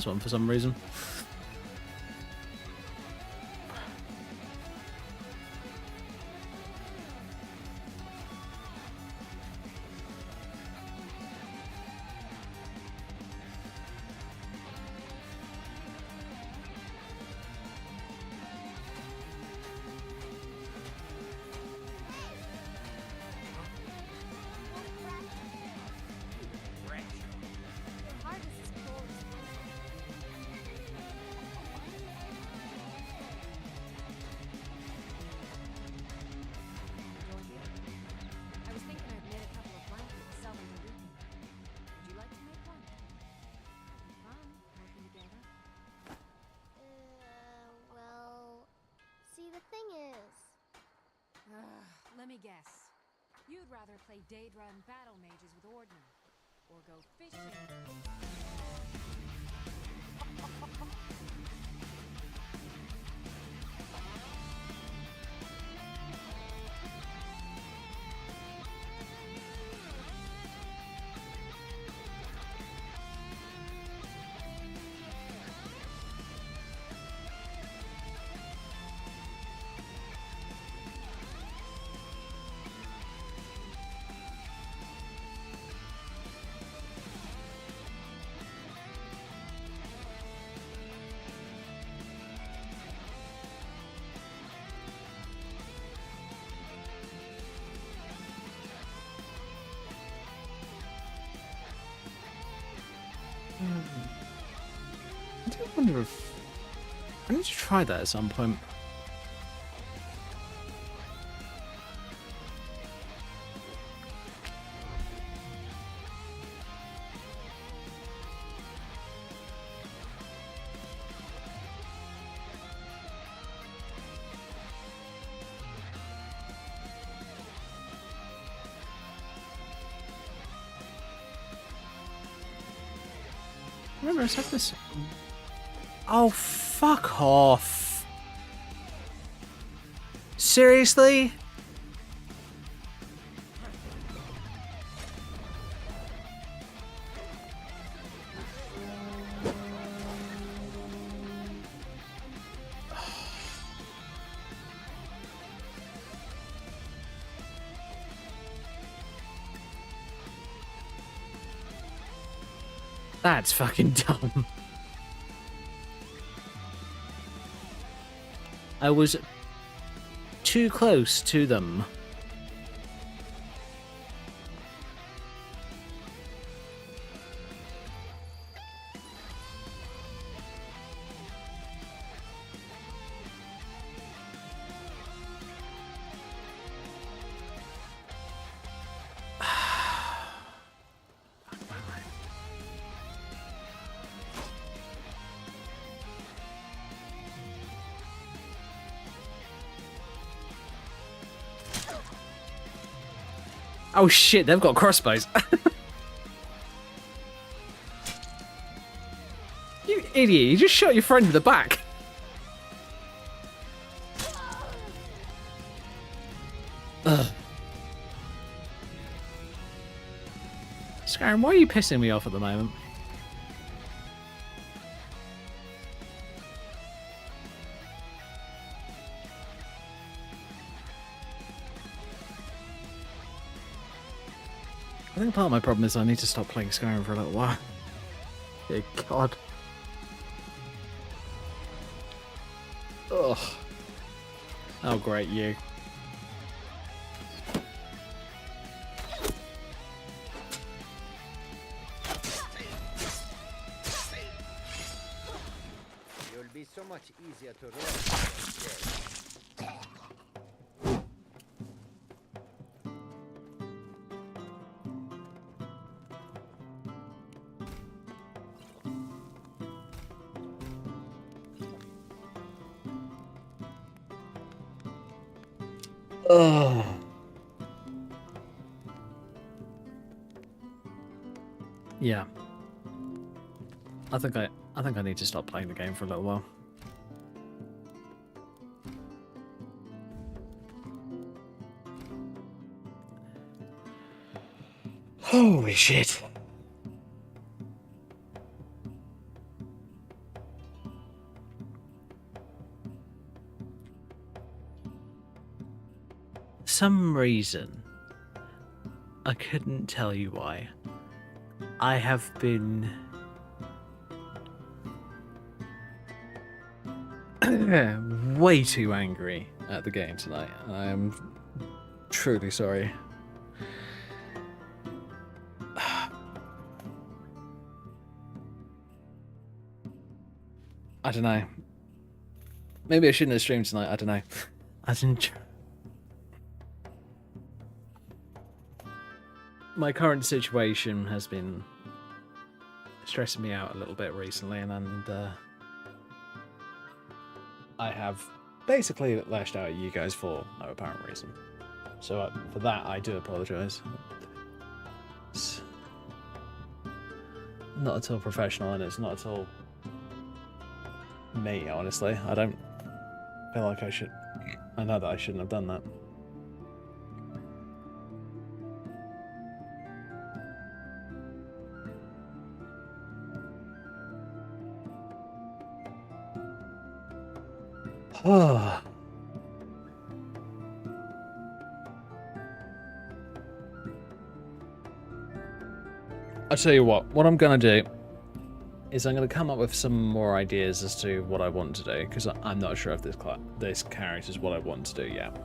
one for some reason. Your heart is as cold as Enjoy here. I was thinking I'd made a couple of blankets to sell them to Luton. Would you like to make one? That'd be fun, working together. Well, see, the thing is, Let me guess. You'd rather play Daedra and battle mages with Ordner. Or go fishing. I do wonder if I need to try that at some point. Remember, it's like this. Oh, fuck off. Seriously? That's fucking dumb. I was too close to them. Oh shit, they've got crossbows. You idiot, you just shot your friend in the back. Ugh. Skyrim, why are you pissing me off at the moment? I think part of my problem is I need to stop playing Skyrim for a little while. Good God. Ugh. Oh, great, you. You'll be so much easier to run. Ugh. Yeah. I think I need to stop playing the game for a little while. Holy shit. Some reason, I couldn't tell you why, I have been way too angry at the game tonight. I am truly sorry. I don't know. Maybe I shouldn't have streamed tonight. I don't know. I didn't. My current situation has been stressing me out a little bit recently, and I have basically lashed out at you guys for no apparent reason. So for that, I do apologise. It's not at all professional, and it's not at all me, honestly. I don't feel like I should. I know that I shouldn't have done that. Oh. I'll tell you what I'm going to do is I'm going to come up with some more ideas as to what I want to do, because I'm not sure if this character is what I want to do yet.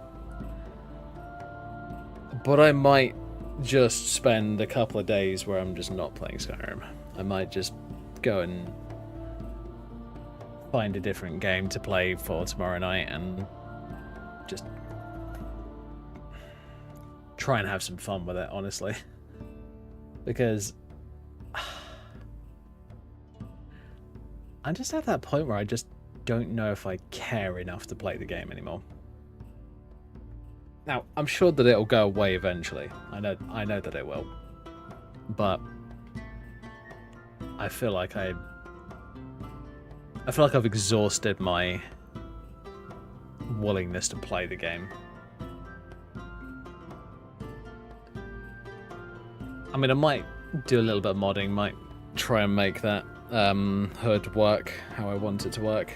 But I might just spend a couple of days where I'm just not playing Skyrim. I might just go and find a different game to play for tomorrow night and just try and have some fun with it, honestly. Because I'm just at that point where I just don't know if I care enough to play the game anymore. Now, I'm sure that it'll go away eventually. I know that it will. But I feel like I've exhausted my willingness to play the game. I mean, I might do a little bit of modding, might try and make that HUD work how I want it to work.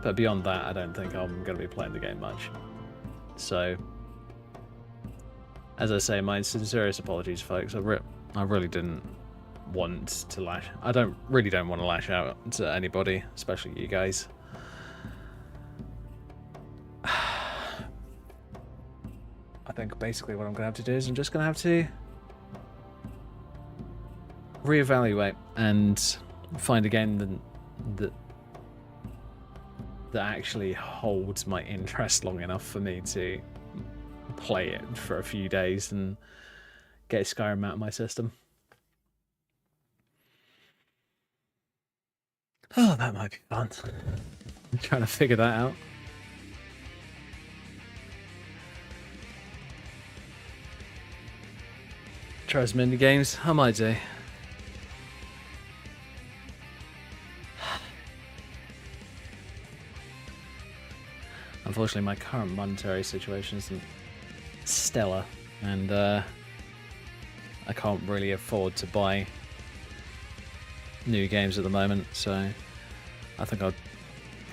But beyond that, I don't think I'm going to be playing the game much. So, as I say, my sincerest apologies, folks. I really didn't want to lash. I really don't want to lash out to anybody, especially you guys. I think basically what I'm going to have to do is I'm just going to have to reevaluate and find a game that actually holds my interest long enough for me to play it for a few days and get Skyrim out of my system. Oh, that might be fun. I'm trying to figure that out. Try some indie games. I might do. Unfortunately, my current monetary situation isn't stellar, and I can't really afford to buy new games at the moment. So I think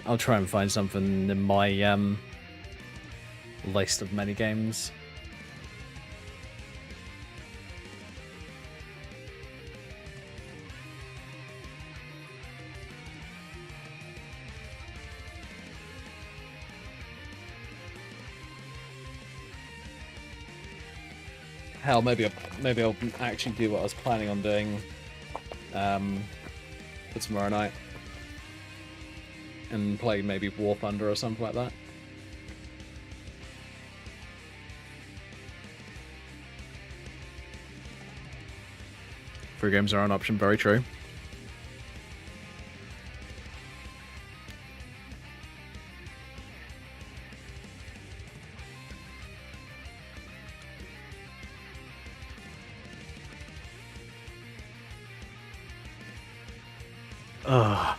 I'll try and find something in my list of many games. Hell, maybe I'll actually do what I was planning on doing for tomorrow night and play maybe War Thunder or something like that. Free games are an option, very true. Ugh.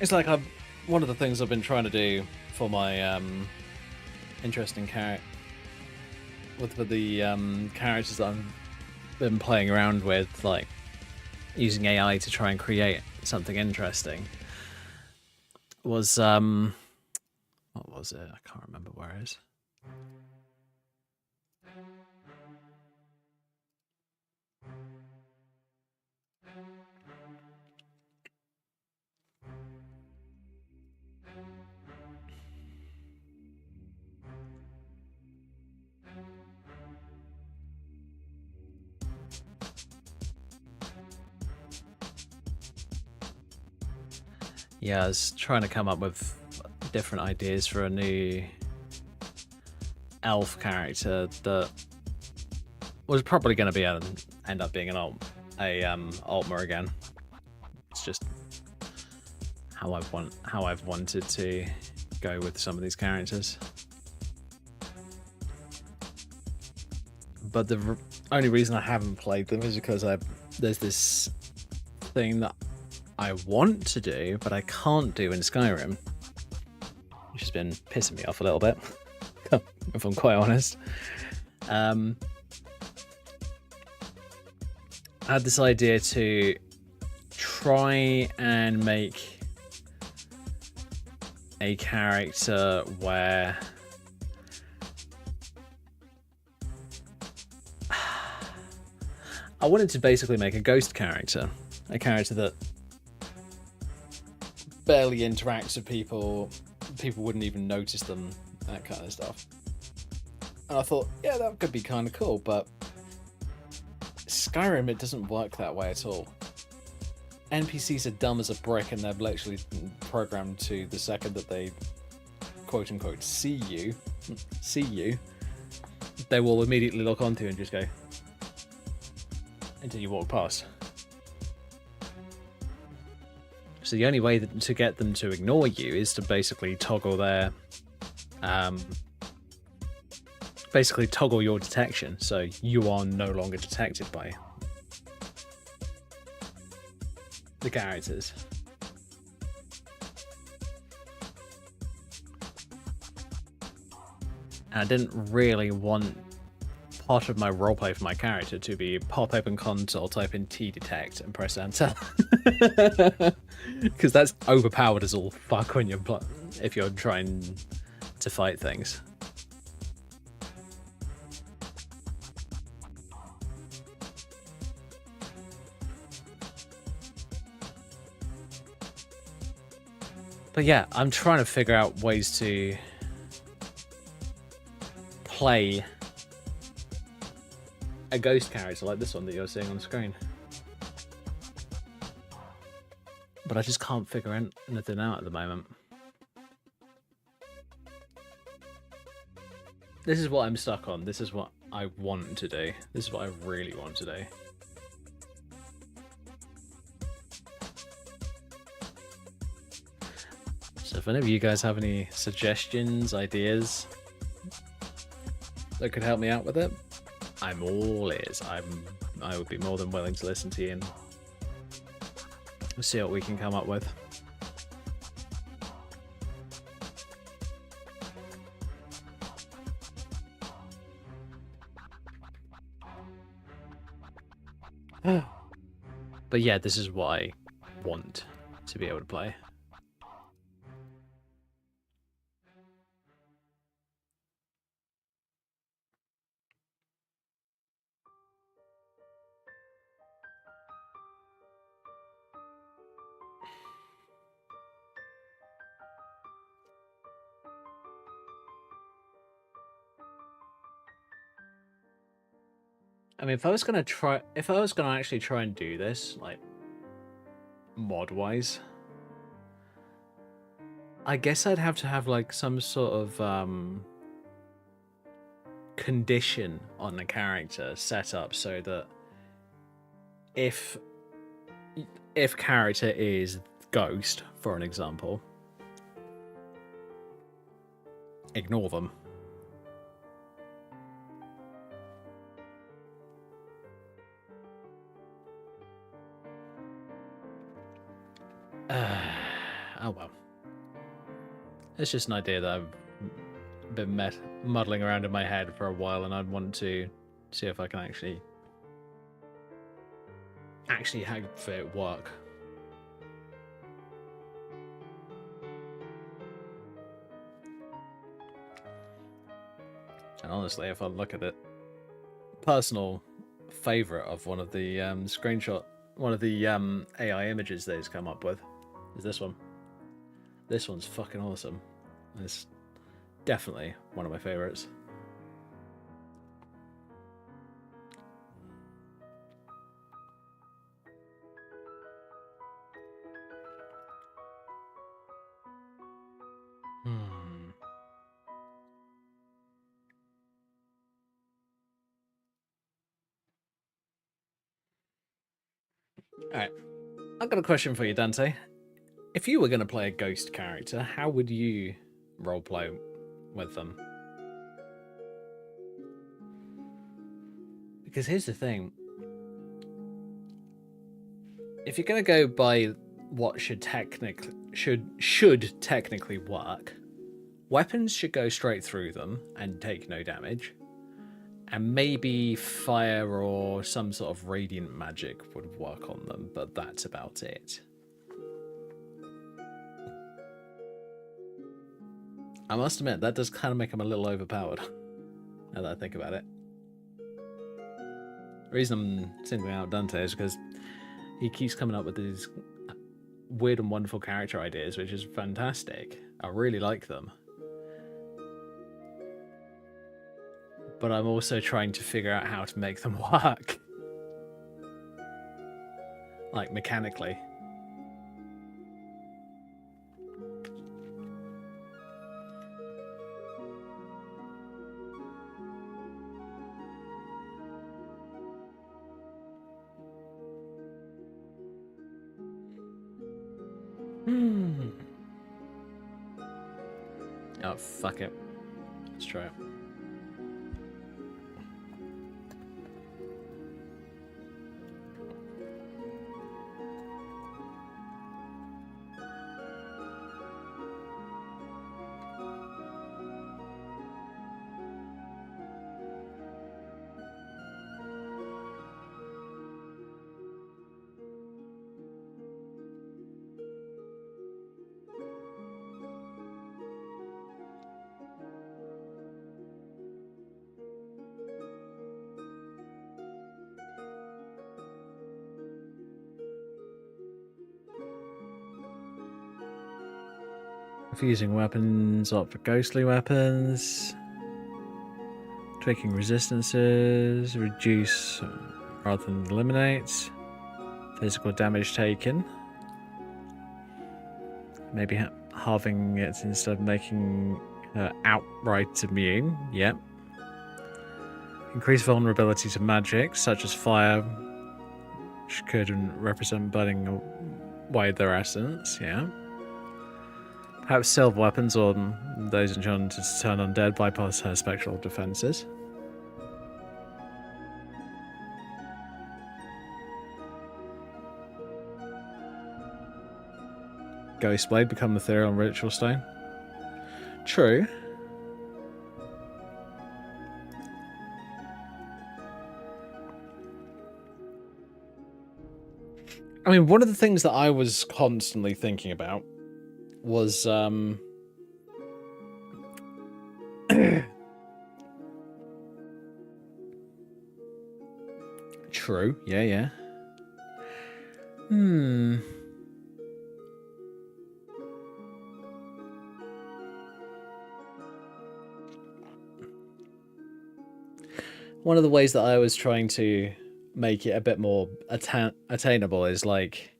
It's like one of the things I've been trying to do for my interesting character with the characters that I've been playing around with, like using AI to try and create something interesting. Was what was it? I can't remember where it is. Yeah, I was trying to come up with different ideas for a new elf character that was probably going to be end up being an Altmer again. It's just how I've wanted to go with some of these characters. But the only reason I haven't played them is because there's this thing that I want to do, but I can't do in Skyrim, which has been pissing me off a little bit, if I'm quite honest. I had this idea to try and make a character where I wanted to basically make a ghost character, a character that barely interacts with people wouldn't even notice them, that kind of stuff. And I thought, yeah, that could be kind of cool, but Skyrim, it doesn't work that way at all. NPCs are dumb as a brick, and they're literally programmed to the second that they quote unquote see you, they will immediately look onto you and just go until you walk past. So the only way to get them to ignore you is to basically toggle their, basically toggle your detection, so you are no longer detected by the characters. And I didn't really want part of my roleplay for my character to be pop open console, type in T detect, and press enter. Because that's overpowered as all fuck when if you're trying to fight things. But yeah, I'm trying to figure out ways to play a ghost character like this one that you're seeing on screen. But I just can't figure anything out at the moment. This is what I'm stuck on. This is what I want to do. This is what I really want to do. So if any of you guys have any suggestions, ideas that could help me out with it, I'm all ears. I would be more than willing to listen to you and see what we can come up with. But yeah, this is what I want to be able to play. I mean, if I was gonna actually try and do this, like, mod-wise, I guess I'd have to have like some sort of condition on the character set up so that if character is ghost, for an example, ignore them. Oh well. It's just an idea that I've been muddling around in my head for a while, and I want to see if I can actually have it work. And honestly, if I look at it, personal favorite of one of the one of the AI images that he's come up with is this one. This one's fucking awesome. It's definitely one of my favorites. Alright, I've got a question for you, Dante. If you were going to play a ghost character, how would you roleplay with them? Because here's the thing. If you're going to go by what should technically work, weapons should go straight through them and take no damage. And maybe fire or some sort of radiant magic would work on them, but that's about it. I must admit, that does kind of make him a little overpowered, now that I think about it. The reason I'm singling out Dante is because he keeps coming up with these weird and wonderful character ideas, which is fantastic. I really like them. But I'm also trying to figure out how to make them work. Like, mechanically. Oh, fuck it. Let's try it. Fusing weapons, opt for ghostly weapons. Tweaking resistances, reduce rather than eliminate. Physical damage taken. Maybe halving it instead of making her outright immune. Yep. Increase vulnerability to magic, such as fire, which could represent burning away their essence. Yeah. Perhaps silver weapons or those enchanted to turn undead bypass her spectral defenses. Ghost Blade become ethereal and ritual stone. True. I mean, one of the things that I was constantly thinking about was true. Yeah. One of the ways that I was trying to make it a bit more attainable is like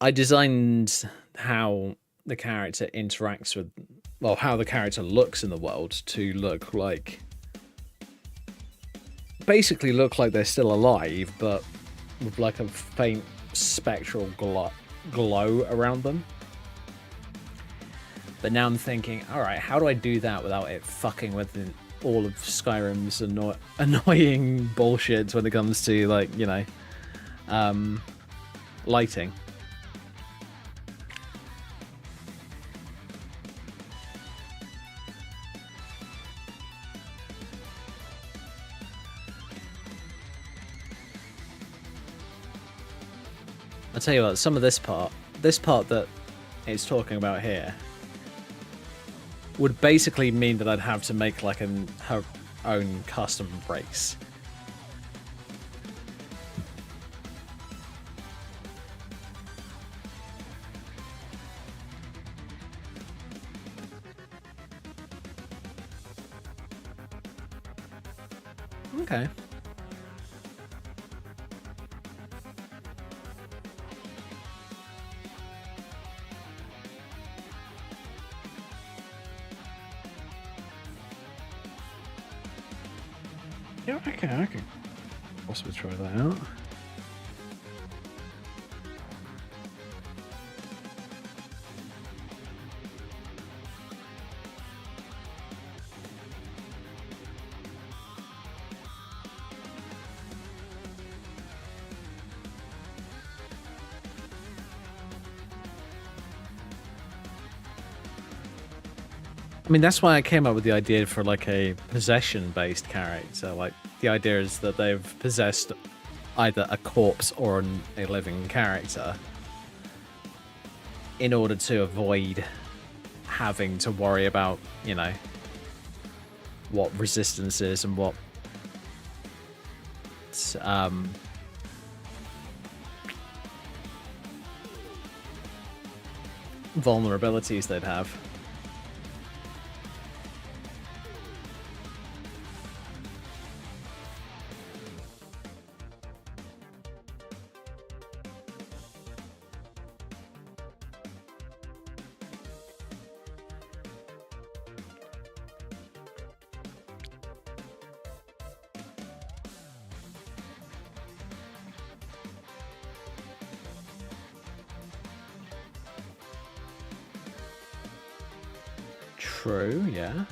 I designed how the character interacts with, well, how the character looks in the world to look like, basically look like they're still alive, but with like a faint spectral glow around them. But now I'm thinking, all right, how do I do that without it fucking with all of Skyrim's annoying bullshit when it comes to, like, you know, lighting? I'll tell you what, some of this part that it's talking about here, would basically mean that I'd have to make like her own custom race. Okay. Yeah, I can possibly try that out. I mean, that's why I came up with the idea for like a possession-based character. Like, the idea is that they've possessed either a corpse or a living character in order to avoid having to worry about, you know, what resistance is and what vulnerabilities they'd have. True, yeah.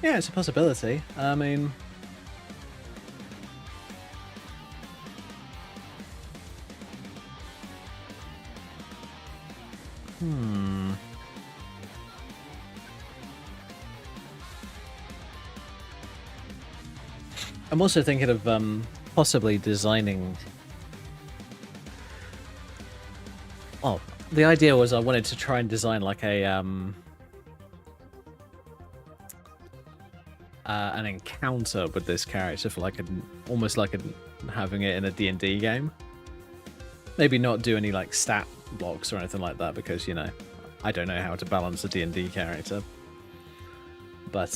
Yeah, it's a possibility. I mean, I'm also thinking of possibly designing. Oh, the idea was I wanted to try and design like a an encounter with this character for like almost like having it in a D&D game. Maybe not do any like stat blocks or anything like that, because, you know, I don't know how to balance a D&D character. But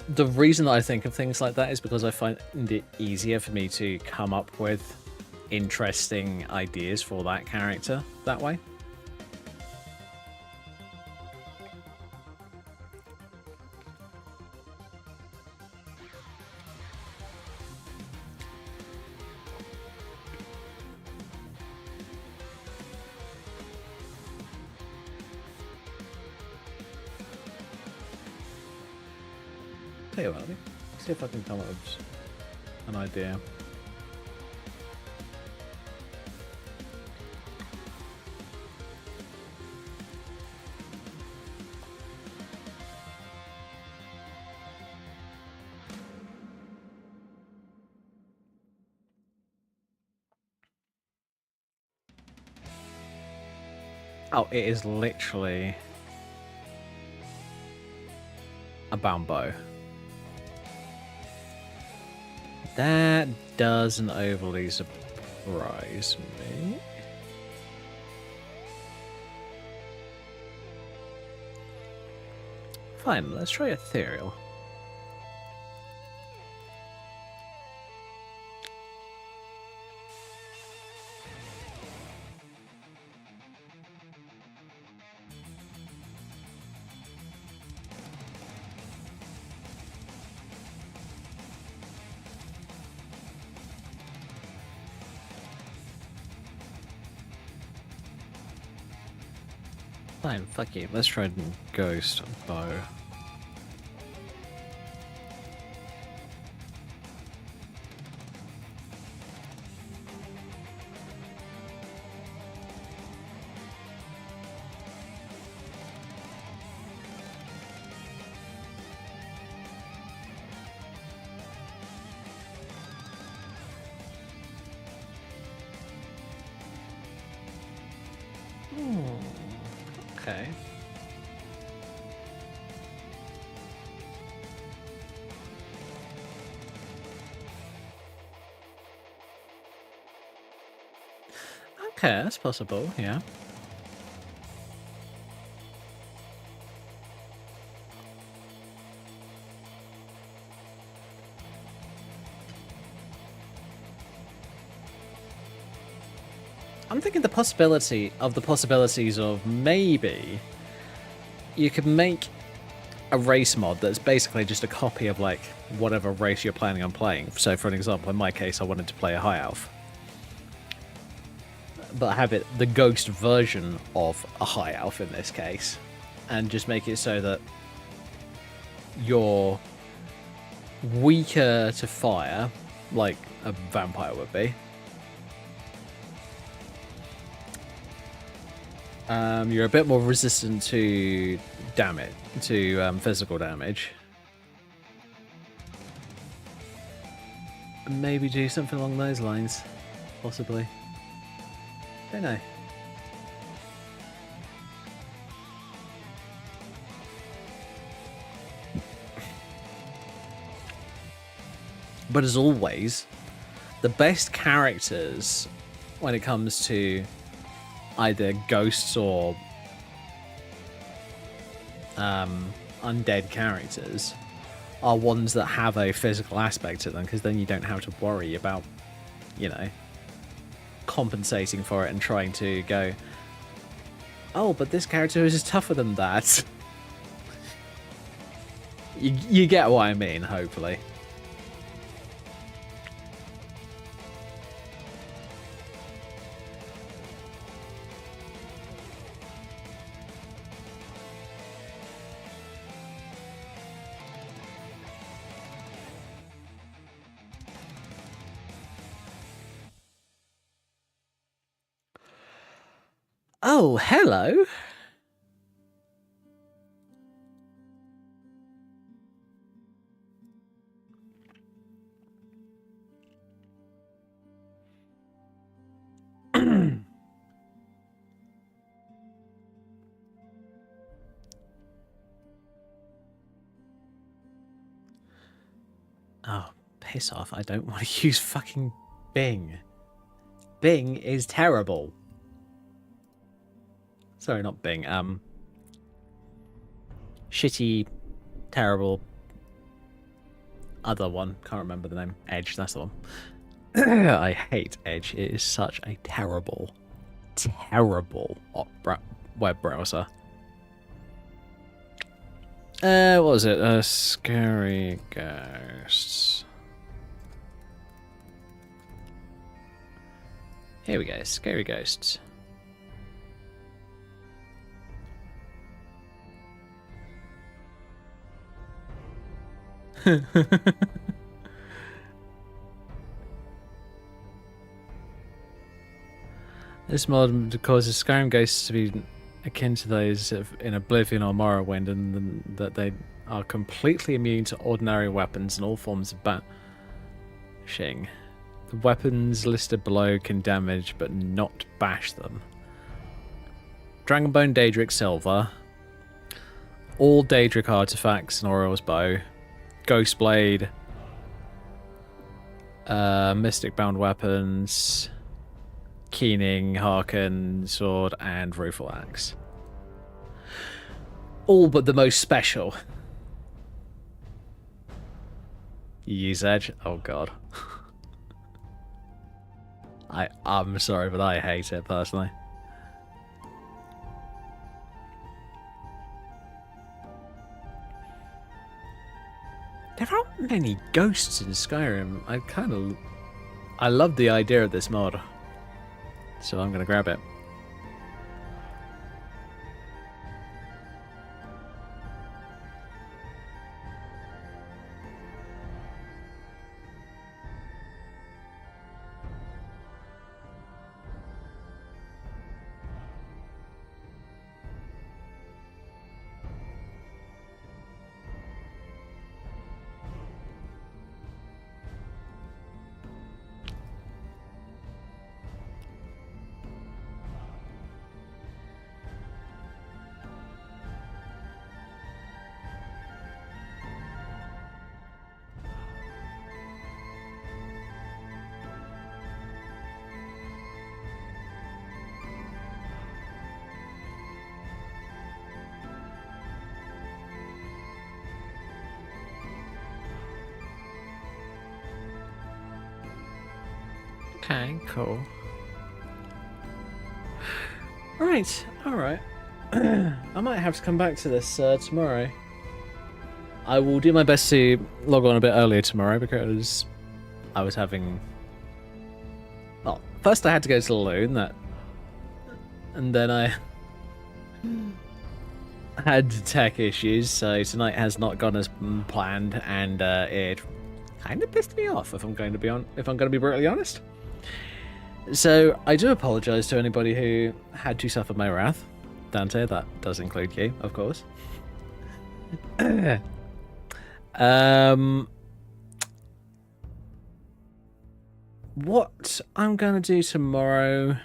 the reason that I think of things like that is because I find it easier for me to come up with interesting ideas for that character that way. Tell you what, let's see if I can come up with an idea. Oh, it is literally a bound bow. That doesn't overly surprise me. Fine, let's try ethereal. Fine, fuck you. Let's try ghost bow. Okay. Okay, that's possible, yeah. I'm thinking the possibilities of maybe you could make a race mod that's basically just a copy of like whatever race you're planning on playing. So for an example, in my case, I wanted to play a high elf, but have it the ghost version of a high elf in this case, and just make it so that you're weaker to fire, like a vampire would be. You're a bit more resistant to damage, to physical damage. Maybe do something along those lines, possibly. Don't know. But as always, the best characters when it comes to either ghosts or undead characters are ones that have a physical aspect to them, because then you don't have to worry about, you know, compensating for it and trying to go, oh, but this character is tougher than that. You get what I mean, hopefully. Oh, hello. Oh, piss off. I don't want to use fucking Bing. Bing is terrible. Sorry, not Bing. Shitty, terrible, other one. Can't remember the name. Edge, that's the one. I hate Edge. It is such a terrible, terrible web browser. What was it? Scary Ghosts. Here we go. Scary Ghosts. This mod causes Skyrim ghosts to be akin to those in Oblivion or Morrowind, and that they are completely immune to ordinary weapons and all forms of bashing. The weapons listed below can damage but not bash them. Dragonbone Daedric Silver, all Daedric artifacts and Auror's Bow, Ghostblade, Mystic bound weapons, keening, harken, sword, and rueful axe. All but the most special. You use edge? Oh god. I'm sorry, but I hate it personally. There aren't many ghosts in Skyrim. I love the idea of this mod, so I'm gonna grab it. Okay, cool. Right, alright. I might have to come back to this tomorrow. I will do my best to log on a bit earlier tomorrow because I was having... Well, first I had to go to the loo, and then I had tech issues, so tonight has not gone as planned, and it kind of pissed me off if I'm going to be brutally honest. So I do apologise to anybody who had to suffer my wrath. Dante, that does include you, of course. What I'm gonna do tomorrow,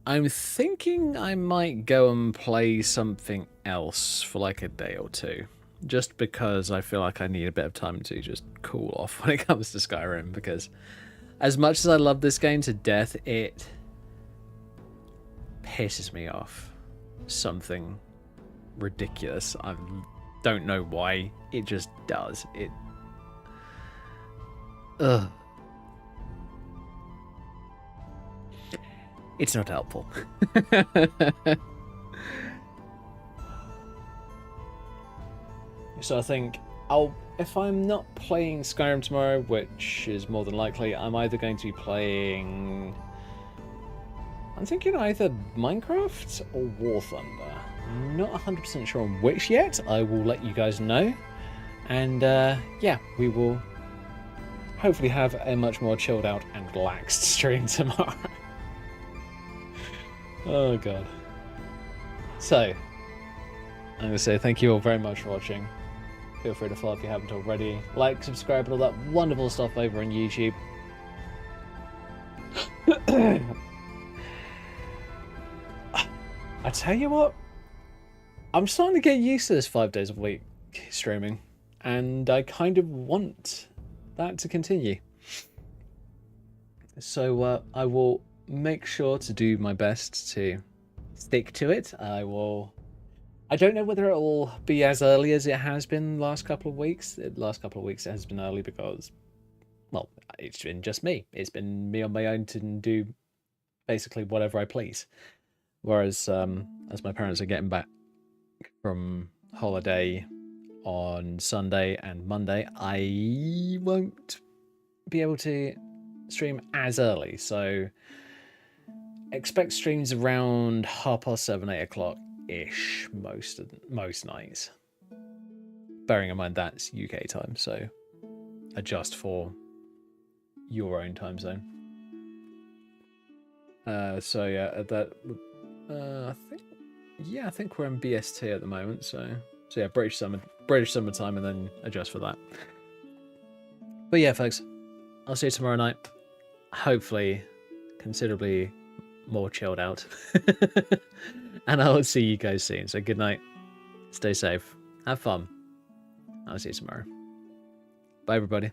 I'm thinking I might go and play something else for like a day or two. Just because I feel like I need a bit of time to just cool off when it comes to Skyrim, because as much as I love this game to death, it pisses me off. Something ridiculous. I don't know why. It just does. Ugh. It's not helpful. So I think if I'm not playing Skyrim tomorrow, which is more than likely, I'm either going to be playing... I'm thinking either Minecraft or War Thunder. I'm not 100% sure on which yet. I will let you guys know. And yeah, we will hopefully have a much more chilled out and relaxed stream tomorrow. Oh god. So, I'm going to say thank you all very much for watching. Feel free to follow if you haven't already. Like, subscribe, and all that wonderful stuff over on YouTube. I tell you what, I'm starting to get used to this 5 days a week streaming, and I kind of want that to continue. So I will make sure to do my best to stick to it. I don't know whether it will be as early as it has been the last couple of weeks. The last couple of weeks it has been early because, well, it's been just me. It's been me on my own to do basically whatever I please. Whereas, as my parents are getting back from holiday on Sunday and Monday, I won't be able to stream as early. So expect streams around 7:30, 8 o'clock ish most nights. Bearing in mind that's UK time, so adjust for your own time zone. So yeah, I think we're in BST at the moment. So yeah, British summertime, and then adjust for that. But yeah, folks, I'll see you tomorrow night. Hopefully, considerably more chilled out. And I'll see you guys soon. So good night. Stay safe. Have fun. I'll see you tomorrow. Bye, everybody.